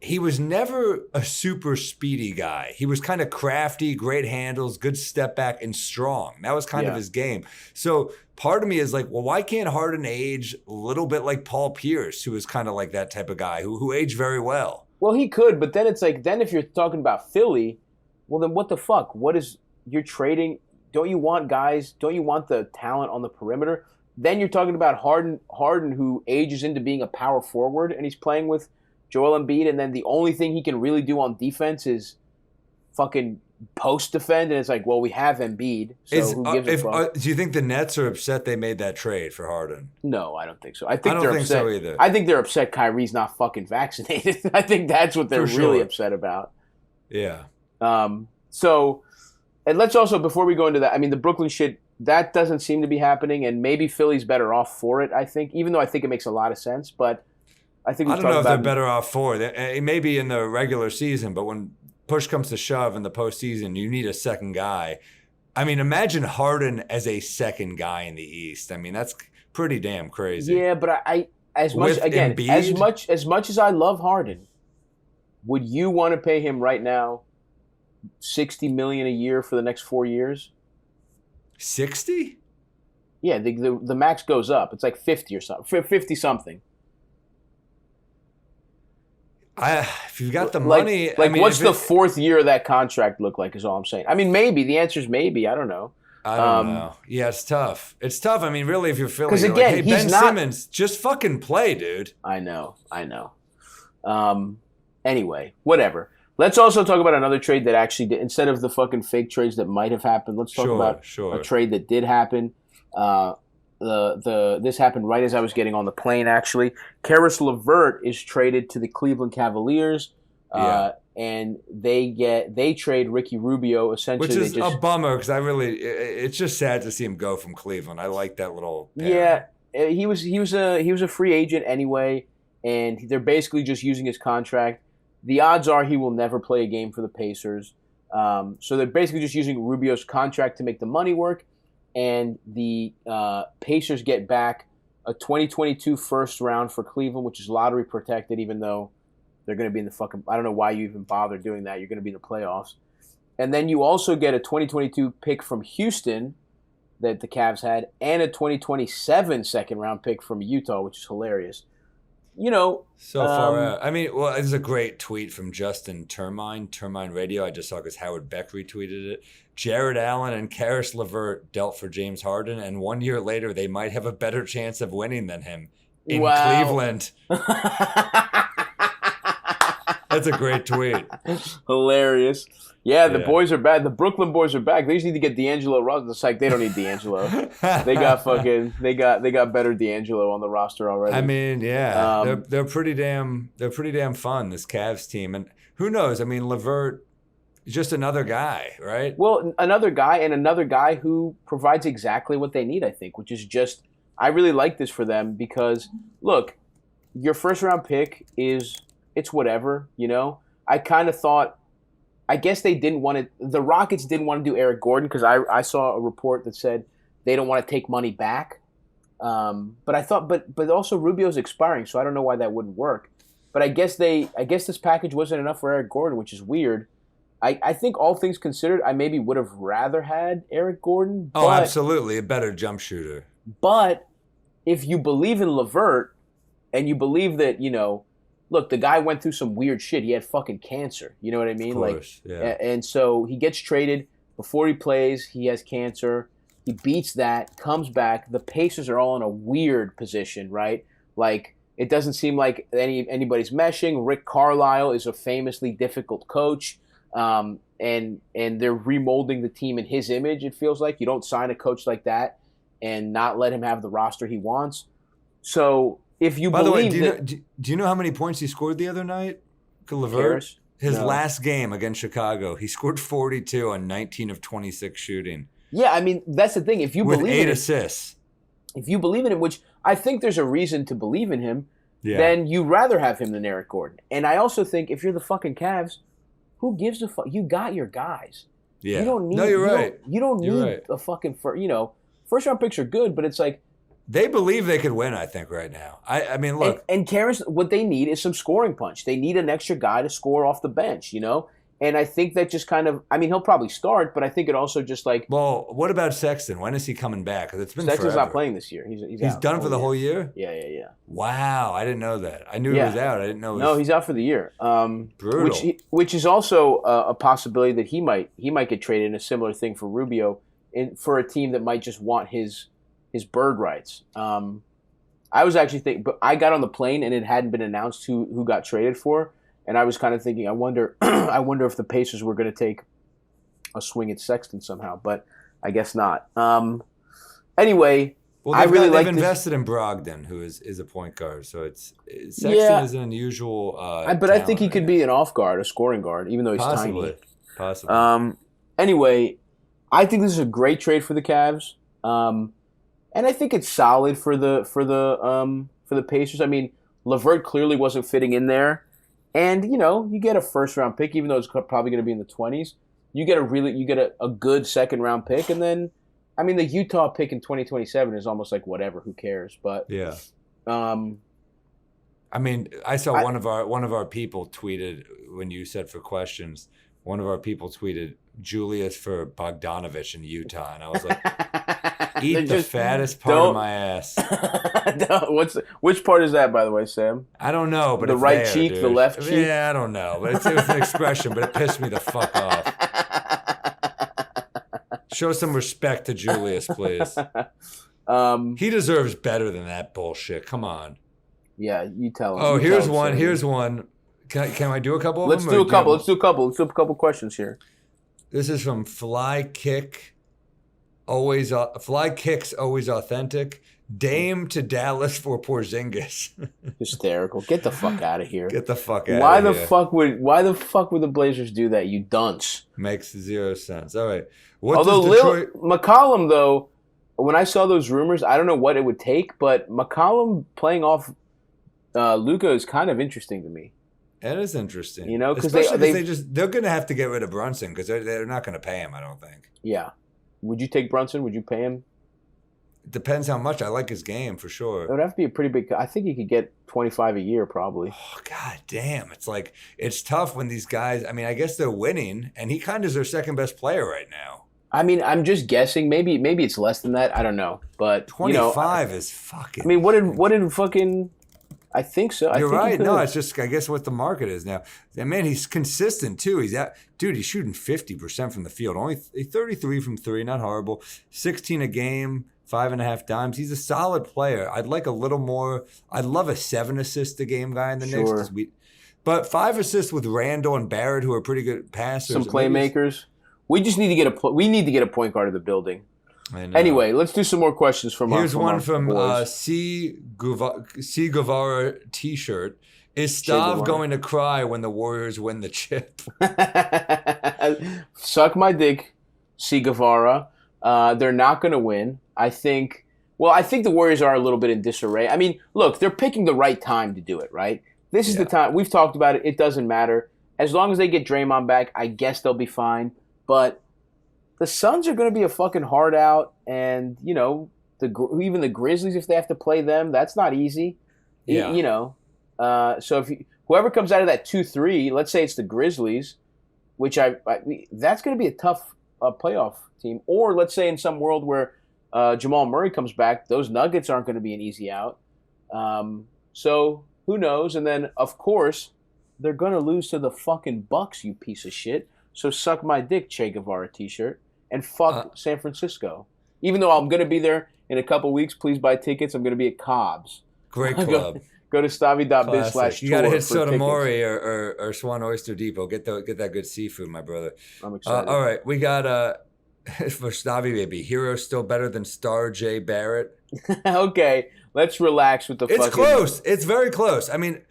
he was never a super speedy guy. He was kind of crafty, great handles, good step back, and strong. That was kind of his game. So part of me is like, well, why can't Harden age a little bit like Paul Pierce, who was kind of like that type of guy who aged very well? Well, he could, but then it's like, then if you're talking about Philly, well, then what the fuck? You're trading? Don't you want guys? Don't you want the talent on the perimeter? Then you're talking about Harden, who ages into being a power forward, and he's playing with Joel Embiid, and then the only thing he can really do on defense is fucking post defend, and it's like, well, we have Embiid, so who gives a fuck? Do you think the Nets are upset they made that trade for Harden? No, I don't think so. I don't think upset. so either. I think they're upset Kyrie's not fucking vaccinated. I think that's what they're really upset about. Yeah. So, and let's also, before we go into that, I mean, the Brooklyn shit, that doesn't seem to be happening, and maybe Philly's better off for it, I think, even though I think it makes a lot of sense, but I think I don't know if they're better off for it. It may be in the regular season, but when push comes to shove in the postseason, you need a second guy. I mean, imagine Harden as a second guy in the East. I mean, that's pretty damn crazy. Yeah, but as much as I love Harden, would you want to pay him right now $60 million a year for the next 4 years? 60? Yeah, the max goes up. It's like 50 or something, 50 something. If you've got the money, I mean, what's the fourth year of that contract look like? Is all I'm saying. I mean, maybe the answer is maybe. I don't know. I don't know. Yeah, it's tough. It's tough. I mean, really, if you're feeling, because again, like, hey, he's Ben Simmons, just fucking play, dude. I know. Anyway, whatever. Let's also talk about another trade that actually did, instead of the fucking fake trades that might have happened. Let's talk about a trade that did happen. This happened right as I was getting on the plane, actually. Karis LeVert is traded to the Cleveland Cavaliers, and they trade Ricky Rubio, essentially. Which is a bummer, because it's just sad to see him go from Cleveland. I like that little pair. Yeah, he was a free agent anyway, and they're basically just using his contract. The odds are he will never play a game for the Pacers. So they're basically just using Rubio's contract to make the money work. And the Pacers get back a 2022 first round for Cleveland, which is lottery protected, even though they're going to be in the fucking... I don't know why you even bother doing that. You're going to be in the playoffs. And then you also get a 2022 pick from Houston that the Cavs had, and a 2027 second-round pick from Utah, which is hilarious. You know... So far out. I mean, well, there's a great tweet from Justin Termine Radio. I just saw because Howard Beck retweeted it. Jared Allen and Karis LeVert dealt for James Harden, and 1 year later, they might have a better chance of winning than him in Cleveland. That's a great tweet. Hilarious. Yeah, the boys are back. The Brooklyn boys are back. They just need to get D'Angelo Russell. It's like they don't need D'Angelo. They got better D'Angelo on the roster already. I mean, yeah, they're pretty damn fun, this Cavs team. And who knows? I mean, LeVert is just another guy, right? Well, another guy who provides exactly what they need, I think, which is just, I really like this for them because, look, your first round pick it's whatever, you know? I kind of thought, I guess they didn't want to, the Rockets didn't want to do Eric Gordon because I saw a report that said they don't want to take money back. But I thought, but also Rubio's expiring, so I don't know why that wouldn't work. But I guess this package wasn't enough for Eric Gordon, which is weird. I think all things considered, I maybe would have rather had Eric Gordon. Oh, absolutely. A better jump shooter. But if you believe in LeVert and you believe that, you know, look, the guy went through some weird shit. He had fucking cancer. You know what I mean? Of course, yeah. And so he gets traded. Before he plays, he has cancer. He beats that, comes back. The Pacers are all in a weird position, right? Like, it doesn't seem like anybody's meshing. Rick Carlisle is a famously difficult coach. And they're remolding the team in his image, it feels like. You don't sign a coach like that and not let him have the roster he wants. So... If you By believe the way, do you know how many points he scored the other night? LeVert? His last game against Chicago, he scored 42 on 19 of 26 shooting. Yeah, I mean, that's the thing. If you with believe 8 assists. If you believe in him, which I think there's a reason to believe in him, then you rather have him than Eric Gordon. And I also think if you're the fucking Cavs, who gives a fuck? You got your guys. Yeah. You don't need. No, you're right. You don't need a fucking first round picks are good, but it's like they believe they could win. I think right now. I mean, look. And Karen's, what they need is some scoring punch. They need an extra guy to score off the bench. And I think that just kind of, I mean, he'll probably start, but I think it also just like. Well, what about Sexton? When is he coming back? Because it's been Sexton's forever. not playing this year. He's out done for the whole year? Yeah. Wow, I didn't know that. I knew he was out. I didn't know. No, he's out for the year. Brutal. Which is also a possibility that he might get traded in a similar thing for Rubio for a team that might just want his bird rights. I was actually thinking, but I got on the plane and it hadn't been announced who got traded for. And I was kind of thinking, I wonder if the Pacers were going to take a swing at Sexton somehow, but I guess not. Anyway, well, they've invested in Brogdon, who is a point guard. So Sexton is an unusual. But I think he could be an off guard, a scoring guard, even though he's tiny. Possibly. Anyway, I think this is a great trade for the Cavs, and I think it's solid for the Pacers. I mean, LeVert clearly wasn't fitting in there. And, you get a first-round pick, even though it's probably going to be in the 20s. You get a good second-round pick. And then, I mean, the Utah pick in 2027 is almost like whatever. Who cares? But yeah. I mean, I saw one of our people tweeted when you said for questions. One of our people tweeted Julius for Bogdanovich in Utah, and I was like, "Eat the fattest part of my ass." Which part is that, by the way, Sam? I don't know, but the it's right there, cheek, dude. the left cheek. Yeah, I don't know, but it was an expression, but it pissed me the fuck off. Show some respect to Julius, please. He deserves better than that bullshit. Come on. Yeah, you tell him. Oh, here's one. Here's one. Can I do a couple of them? Let's do a couple questions here. This is from Fly Kicks, always authentic. Dame to Dallas for Porzingis. Hysterical. Get the fuck out of here. Get the fuck out why of the here. Why the fuck would the Blazers do that, you dunce? Makes zero sense. All right. McCollum, though, when I saw those rumors, I don't know what it would take, but McCollum playing off Luka is kind of interesting to me. That is interesting. Because they're going to have to get rid of Brunson because they're not going to pay him, I don't think. Yeah. Would you take Brunson? Would you pay him? It depends how much. I like his game for sure. It would have to be a pretty big. I think he could get 25 a year probably. Oh, God damn. It's tough when these guys, I mean, I guess they're winning, and he kind of is their second best player right now. I mean, I'm just guessing. Maybe it's less than that. I don't know. But 25 is fucking. I mean, what did fucking. I think so. You're right. No, it's just, I guess, what the market is now. And man, he's consistent too. He's shooting 50% from the field. Only 33 from three, not horrible. 16 a game, 5.5 dimes. He's a solid player. I'd like a little more. I'd love a 7 assist a game guy in the Knicks. But 5 assists with Randle and Barrett, who are pretty good passers. Some playmakers. We just need to get a point guard in the building. Anyway, let's do some more questions from Here's our one from boys. C. Guevara T-shirt. Is Stav going to cry when the Warriors win the chip? Suck my dick, C. Guevara. They're not going to win. I think the Warriors are a little bit in disarray. I mean, look, they're picking the right time to do it, right? This is the time. We've talked about it. It doesn't matter. As long as they get Draymond back, I guess they'll be fine. But the Suns are going to be a fucking hard out, and even the Grizzlies, if they have to play them, that's not easy. Yeah. So if whoever comes out of that 2-3, let's say it's the Grizzlies, which that's going to be a tough playoff team. Or let's say in some world where Jamal Murray comes back, those Nuggets aren't going to be an easy out. So who knows? And then of course they're going to lose to the fucking Bucks, you piece of shit. So suck my dick, Che Guevara T-shirt. And fuck San Francisco. Even though I'm going to be there in a couple weeks, please buy tickets. I'm going to be at Cobb's. Great club. Go to stavi.biz/tour. You got to hit Sotomori or Swan Oyster Depot. Get that good seafood, my brother. I'm excited. All right, we got for Stavi, baby. Hero still better than Star J Barrett. Okay, let's relax with the. It's close. It's very close. I mean,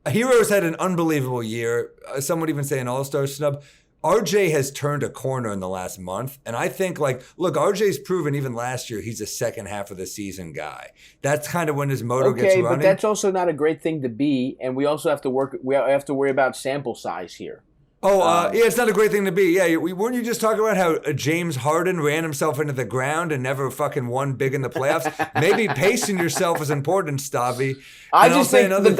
Hero's had an unbelievable year. Some would even say an all-star snub. RJ has turned a corner in the last month. And I think, like, look, RJ's proven even last year he's a second half of the season guy. That's kind of when his motor gets running. Okay, but that's also not a great thing to be. And we also have to worry about sample size here. Yeah, it's not a great thing to be. Yeah, weren't you just talking about how James Harden ran himself into the ground and never fucking won big in the playoffs? Maybe pacing yourself is important, Stavi. I just think the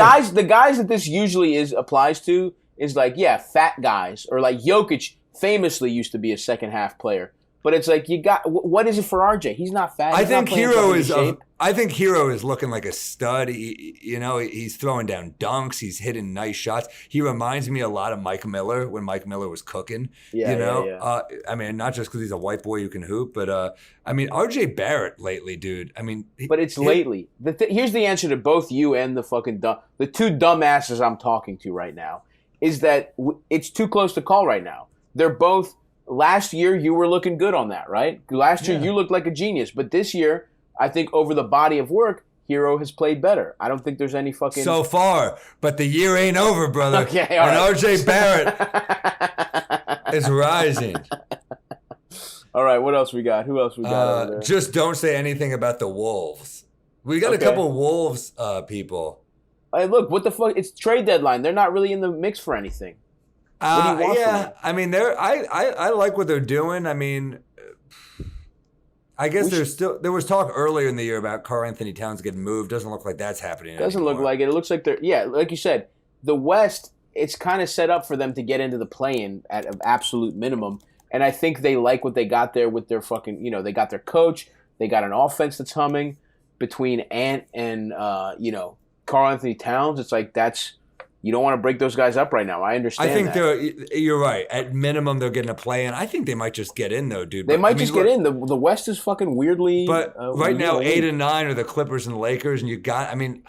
guys that this usually applies to is like, yeah, fat guys, or like Jokic famously used to be a second half player. But it's like, what is it for RJ? He's not fat. I think Hero is looking like a stud. He's throwing down dunks. He's hitting nice shots. He reminds me a lot of Mike Miller when Mike Miller was cooking. Yeah. I mean, not just because he's a white boy who can hoop, but I mean, RJ Barrett lately, dude. I mean, but it's lately. Here's the answer to both you and the two dumbasses I'm talking to right now. Is that it's too close to call right now. They're both. Last year, you were looking good on that, right? Last year, you looked like a genius. But this year, I think over the body of work, Hero has played better. I don't think there's any fucking... So far, but the year ain't over, brother. Okay, all right. And RJ Barrett is rising. All right, what else we got? Who else we got over there? Just don't say anything about the Wolves. We got a couple Wolves people. Hey, look, what the fuck? It's trade deadline. They're not really in the mix for anything. What do you want from them? I mean, I like what they're doing. I mean, I guess there was talk earlier in the year about Karl Anthony Towns getting moved. Doesn't look like that's happening. Doesn't look like it. It looks like like you said, the West. It's kind of set up for them to get into the play-in at an absolute minimum, and I think they like what they got there with their fucking. They got their coach. They got an offense that's humming between Ant and Karl Anthony Towns. It's like that's. You don't want to break those guys up right now. I understand. I think you're right. At minimum, they're getting a play in. I think they might just get in, though, dude. They might just get in. The West is fucking weirdly. But right now, 8 and 9 are the Clippers and the Lakers, and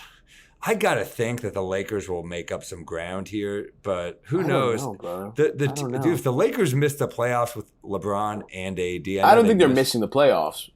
I gotta think that the Lakers will make up some ground here. But who knows? I don't know, bro. Dude, if the Lakers miss the playoffs with LeBron and AD, I don't think they're missing the playoffs.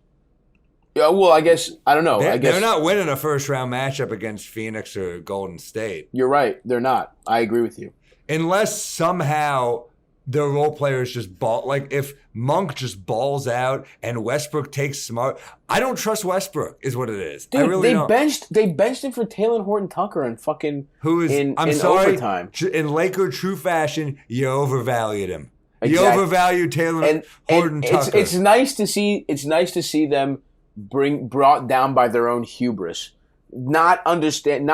Yeah, well, I guess I don't know. They're not winning a first-round matchup against Phoenix or Golden State. You're right. They're not. I agree with you. Unless somehow their role players just ball. Like if Monk just balls out and Westbrook takes Smart. I don't trust Westbrook. Is what it is. Dude, I really don't. They benched him for Taylor Horton Tucker and fucking I'm sorry. Overtime. In Laker true fashion, you overvalued him. Exactly. You overvalued Taylor Horton Tucker. It's nice to see. It's nice to see them brought down by their own hubris, not understanding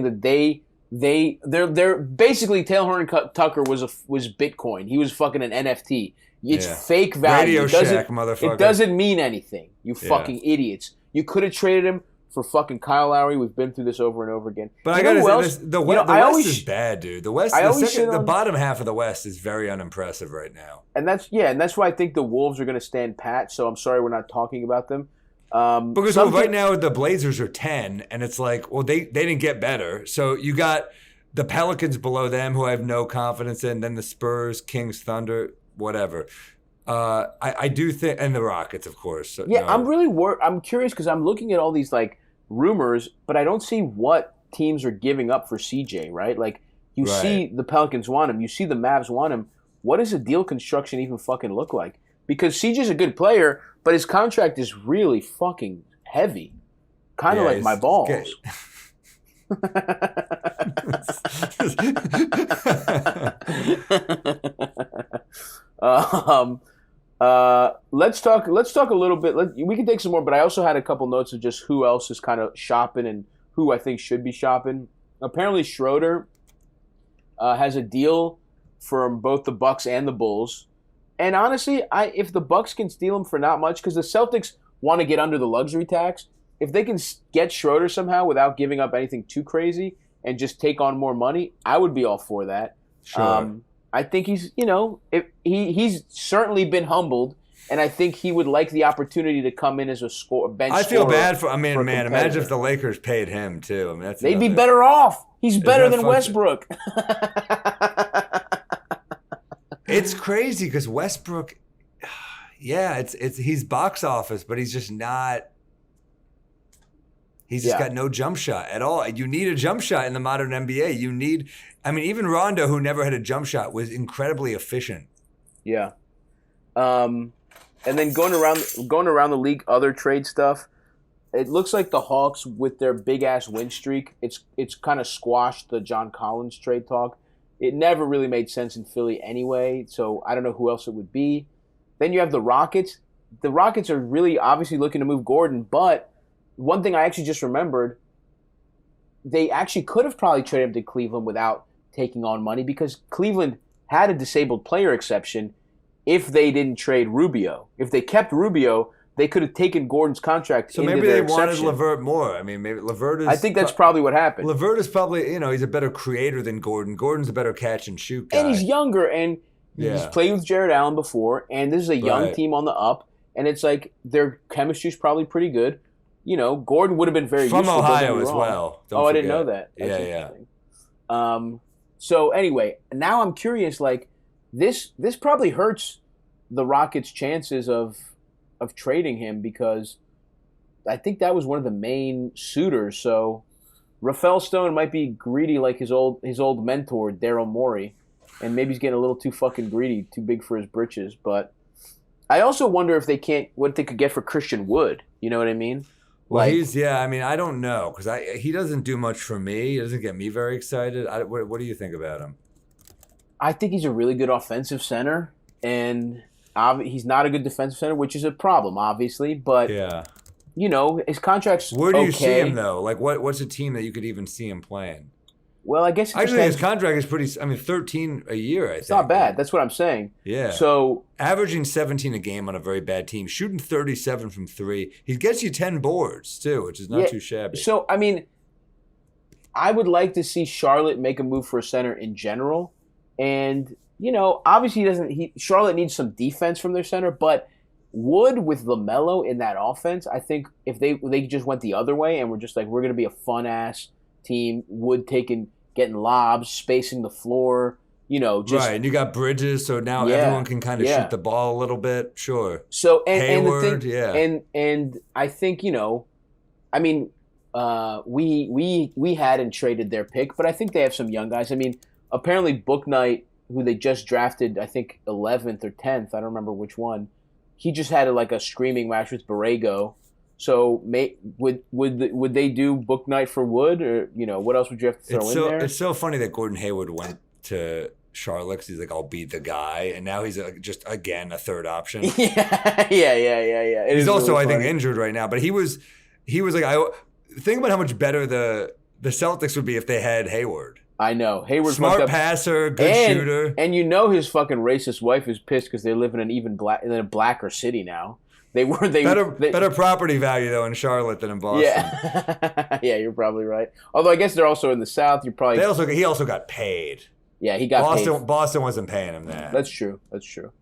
that they're basically Taylor Horton Tucker was Bitcoin. He was fucking an NFT. It's fake value. Radio Shack, motherfucker. It doesn't mean anything. You fucking idiots. You could have traded him for fucking Kyle Lowry. We've been through this over and over again. But I gotta say, the West is bad, dude. The West, the bottom half of the West is very unimpressive right now. And that's why I think the Wolves are going to stand pat. So I'm sorry we're not talking about them. Because right now the Blazers are 10, and it's like, well, they didn't get better. So you got the Pelicans below them, who I have no confidence in. Then the Spurs, Kings, Thunder, whatever. I do think, and the Rockets, of course. So, yeah, no. I'm really I'm curious because I'm looking at all these like rumors, but I don't see what teams are giving up for CJ. Right? Like you see the Pelicans want him, you see the Mavs want him. What does a deal construction even fucking look like? Because CJ's a good player, but his contract is really fucking heavy. Kind of like my balls. Let's talk a little bit. We can take some more, but I also had a couple notes of just who else is kind of shopping and who I think should be shopping. Apparently Schroeder has a deal from both the Bucks and the Bulls. And honestly, if the Bucks can steal him for not much, because the Celtics want to get under the luxury tax, if they can get Schroeder somehow without giving up anything too crazy and just take on more money, I would be all for that. Sure. I think he's certainly been humbled, and I think he would like the opportunity to come in as a bench scorer. I feel bad for. I mean, man, imagine if the Lakers paid him too. I mean, they'd be better off. He's better than Westbrook. It's crazy because Westbrook, he's box office, but he's just not. He's just got no jump shot at all. You need a jump shot in the modern NBA. Even Rondo, who never had a jump shot, was incredibly efficient Yeah. And then going around the league, other trade stuff. It looks like the Hawks, with their big ass win streak, it's kind of squashed the John Collins trade talk. It never really made sense in Philly anyway, so I don't know who else it would be. Then you have the Rockets. The Rockets are really obviously looking to move Gordon, but one thing I actually just remembered, they actually could have probably traded him to Cleveland without taking on money because Cleveland had a disabled player exception if they didn't trade Rubio. If they kept Rubio, they could have taken Gordon's contract So into maybe their they wanted exception. LeVert more. I mean, maybe LeVert is. I think that's probably what happened. LeVert is probably, he's a better creator than Gordon. Gordon's a better catch and shoot guy. And he's younger, and he's played with Jared Allen before, and this is a young team on the up, and it's like their chemistry's probably pretty good. Gordon would have been very from useful. Ohio as well. I didn't know that. That's interesting. So anyway, now I'm curious. Like this probably hurts the Rockets' chances of trading him because I think that was one of the main suitors. So Rafael Stone might be greedy like his old mentor Daryl Morey, and maybe he's getting a little too fucking greedy, too big for his britches. But I also wonder if what they could get for Christian Wood. You know what I mean? Well, I don't know because he doesn't do much for me. He doesn't get me very excited. What do you think about him? I think he's a really good offensive center, and he's not a good defensive center, which is a problem, obviously. But his contract's Where do you see him though? Like, what's a team that you could even see him playing? Well, I guess actually his contract is pretty. I mean, 13 a year. It's not bad. That's what I'm saying. Yeah. So averaging 17 a game on a very bad team, shooting 37 from three. He gets you 10 boards too, which is not too shabby. So I mean, I would like to see Charlotte make a move for a center in general, and obviously Charlotte needs some defense from their center, but Wood with LaMelo in that offense, I think if they just went the other way and were just like, we're going to be a fun ass team, Wood getting lobs, spacing the floor, right. And you got Bridges, so now everyone can kind of shoot the ball a little bit. Sure. So Hayward, and the thing, and I think we hadn't traded their pick, but I think they have some young guys. I mean, apparently Bouknight, who they just drafted, I think 11th or 10th, I don't remember which one. He just had a screaming match with Borrego. So would they do Bouknight for Wood, or what else would you have to throw in there? It's so funny that Gordon Hayward went to Charlotte because he's like, I'll be the guy, and now he's just again a third option. Yeah. He's also really I think injured right now, but he was like, think about how much better the Celtics would be if they had Hayward. I know. Hayward's smart passer, good shooter. And his fucking racist wife is pissed because they live in in a blacker city now. Better property value though in Charlotte than in Boston. Yeah, yeah, you're probably right. Although I guess they're also in the South. He also got paid. Yeah, he got paid. Boston wasn't paying him that. That's true. So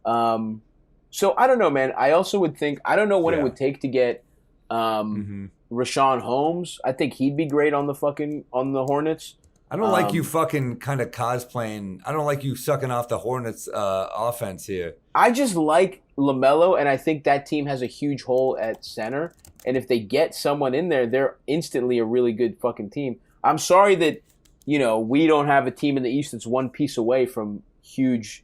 I don't know, man. I also would think I don't know what it would take to get Rashawn Holmes. I think he'd be great on the Hornets. I don't like you fucking kind of cosplaying. I don't like you sucking off the Hornets offense here. I just like LaMelo, and I think that team has a huge hole at center. And if they get someone in there, they're instantly a really good fucking team. I'm sorry that, we don't have a team in the East that's one piece away from huge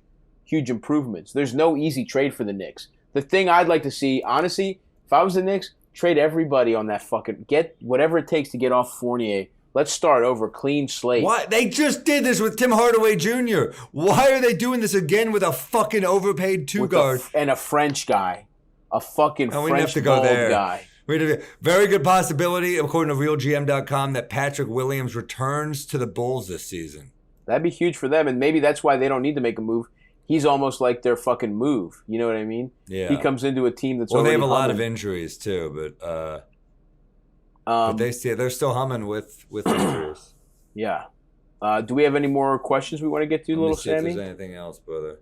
improvements. There's no easy trade for the Knicks. The thing I'd like to see, honestly, if I was the Knicks, trade everybody on that get whatever it takes to get off Fournier. Let's start over, clean slate. What? They just did this with Tim Hardaway Jr. Why are they doing this again with a fucking overpaid two-guard? And a French guy. A fucking French have to go there. Guy. Very good possibility, according to RealGM.com, that Patrick Williams returns to the Bulls this season. That'd be huge for them, and maybe that's why they don't need to make a move. He's almost like their fucking move. You know what I mean? Yeah. He comes into a team that's they have a lot of injuries, too, but they're still humming with injuries. Yeah. Do we have any more questions we want to get to, little Sammy? If there's anything else, brother.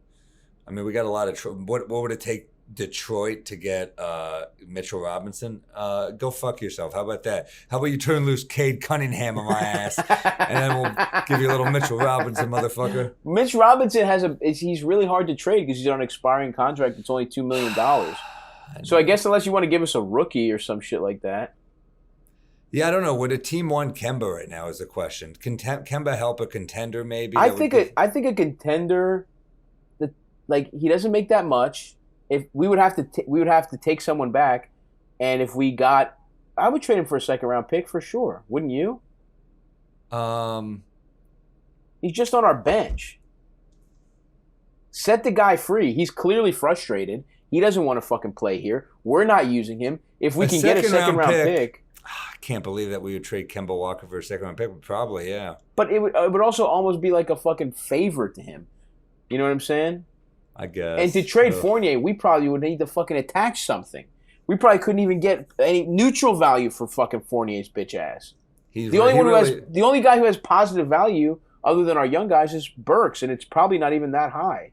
I mean, we got a lot of. What would it take Detroit to get Mitchell Robinson? Go fuck yourself. How about that? How about you turn loose Cade Cunningham on my ass, and then we'll give you a little Mitchell Robinson, motherfucker. Mitch Robinson he's really hard to trade because he's on an expiring contract. It's only $2 million. So I guess unless you want to give us a rookie or some shit like that. Yeah, I don't know. Would a team want Kemba right now is the question. Can Kemba help a contender maybe? I think a contender, like he doesn't make that much. If we would have to take someone back, and if we got, I would trade him for a second round pick for sure. Wouldn't you? He's just on our bench. Set the guy free. He's clearly frustrated. He doesn't want to fucking play here. We're not using him. If we can get a second round pick. I can't believe that we would trade Kemba Walker for a second round pick. Probably, yeah. But it would also almost be like a fucking favor to him. You know what I'm saying? I guess. And to trade Fournier, we probably would need to fucking attach something. We probably couldn't even get any neutral value for fucking Fournier's bitch ass. The only guy who has positive value other than our young guys is Burks, and it's probably not even that high.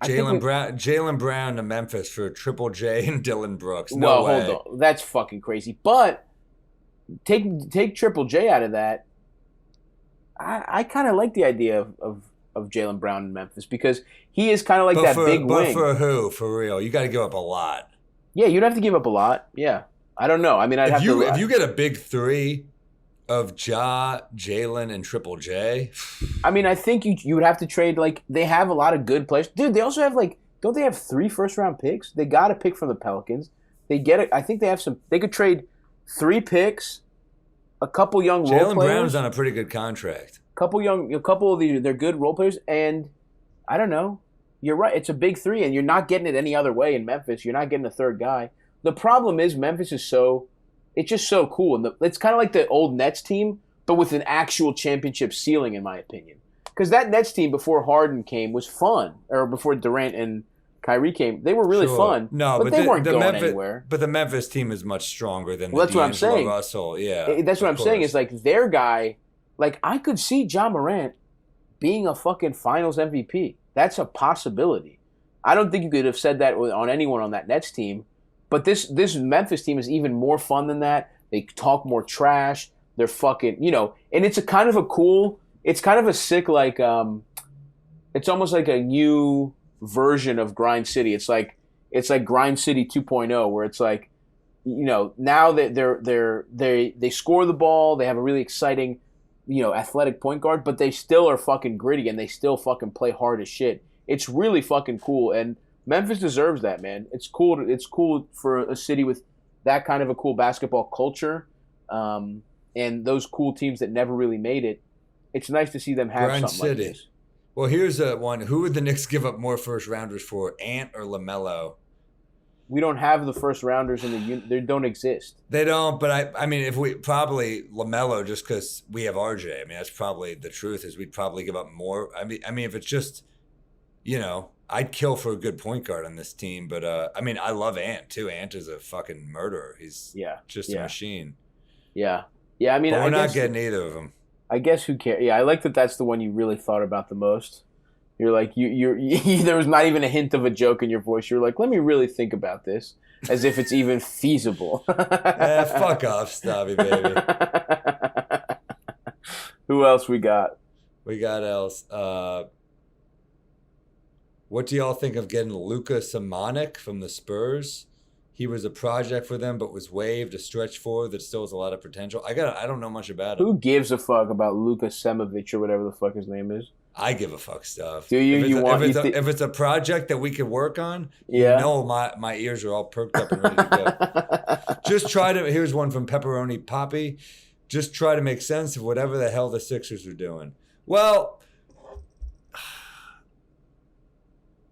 Jaylen Brown to Memphis for Triple J and Dylan Brooks. No way. Hold on. That's fucking crazy. But take Triple J out of that. I kind of like the idea of Jaylen Brown in Memphis because he is kind of like big wing. But for who? For real? You got to give up a lot. Yeah, you'd have to give up a lot. Yeah. I don't know. I mean, if you get a big three of Ja, Jaylen, and Triple J. I mean, I think you would have to trade, like, they have a lot of good players. Dude, they also have, like, don't they have 3 first-round picks? They got a pick from the Pelicans. I think they have they could trade 3 picks, a couple young role players. Jaylen Brown's on a pretty good contract. A couple of these, they're good role players, and I don't know. You're right. It's a big 3, and you're not getting it any other way in Memphis. You're not getting a third guy. The problem is Memphis is it's just so cool. And it's kind of like the old Nets team, but with an actual championship ceiling, in my opinion. Because that Nets team before Harden came was fun, or before Durant and Kyrie came, they were really fun. No, but they weren't going anywhere. But the Memphis team is much stronger than that's what I'm saying. Russell. Yeah, that's what I'm saying. Is like their guy. Like I could see Ja Morant being a fucking Finals MVP. That's a possibility. I don't think you could have said that on anyone on that Nets team. But this Memphis team is even more fun than that. They talk more trash. They're fucking, and it's it's kind of a sick, like, it's almost like a new version of Grind City. It's like Grind City 2.0, where it's like, now that they score the ball, they have a really exciting, athletic point guard, but they still are fucking gritty and they still fucking play hard as shit. It's really fucking cool, and Memphis deserves that, man. It's cool. It's cool for a city with that kind of a cool basketball culture, and those cool teams that never really made it. It's nice to see them have Grind something City. Like this. Well, here's one. Who would the Knicks give up more first rounders for, Ant or LaMelo? We don't have the first rounders they don't exist. They don't, but I mean, if we probably LaMelo, just because we have RJ. I mean, that's probably the truth. Is we'd probably give up more. I mean, if it's just, I'd kill for a good point guard on this team, but I mean, I love Ant too. Ant is a fucking murderer. He's just a machine. Yeah. I mean, but we're not getting either of them. I guess who cares? Yeah, I like that. That's the one you really thought about the most. You're like there was not even a hint of a joke in your voice. You're like, let me really think about this, as if it's even feasible. Fuck off, Stabby, baby. Who else we got? We got else. What do y'all think of getting Luka Samanic from the Spurs? He was a project for them, but was waived, a stretch forward that still has a lot of potential. I don't know much about him. Who gives a fuck about Luka Semovic or whatever the fuck his name is? I give a fuck stuff. Do you? If it's a project that we could work on, my ears are all perked up and ready to go. Here's one from Pepperoni Poppy. Just try to make sense of whatever the hell the Sixers are doing. Well,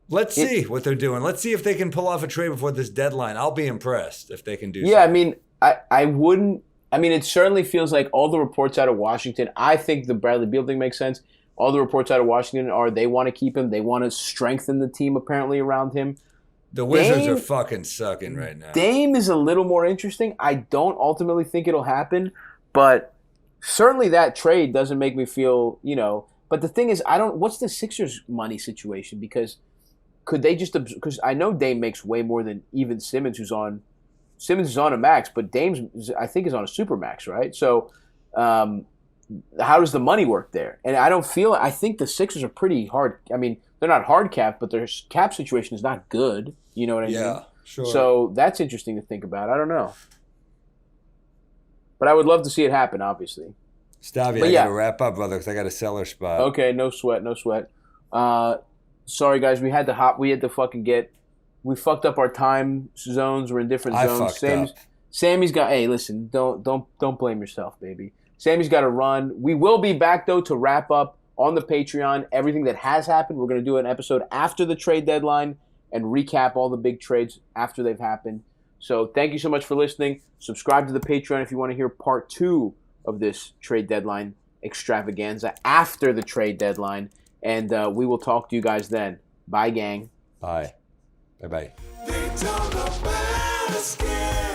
let's see what they're doing. Let's see if they can pull off a trade before this deadline. I'll be impressed if they can do something. Yeah, I mean, I wouldn't. I mean, it certainly feels like all the reports out of Washington, I think the Bradley Beal thing makes sense. All the reports out of Washington are they want to keep him. They want to strengthen the team apparently around him. The Wizards are fucking sucking right now. Dame is a little more interesting. I don't ultimately think it'll happen, but certainly that trade doesn't make me feel, But the thing is, what's the Sixers' money situation? Because could they just – because I know Dame makes way more than even Simmons, Simmons is on a max, but Dame's, I think, is on a super max, right? So how does the money work there? And I think the Sixers are pretty hard. I mean, they're not hard cap, but their cap situation is not good. You know what I mean? Yeah, sure. So that's interesting to think about. I don't know. But I would love to see it happen, obviously. Stavy, I got to wrap up, brother, because I got a cellar spot. Okay, no sweat. Sorry guys, we had to we fucked up our time zones. We're in different I zones. fucked up. Sammy's got. Hey, listen, don't blame yourself, baby. Sammy's got to run. We will be back though to wrap up on the Patreon everything that has happened. We're gonna do an episode after the trade deadline and recap all the big trades after they've happened. So thank you so much for listening. Subscribe to the Patreon if you want to hear part 2 of this trade deadline extravaganza after the trade deadline. And we will talk to you guys then. Bye, gang. Bye. Bye-bye. They talk about a scam.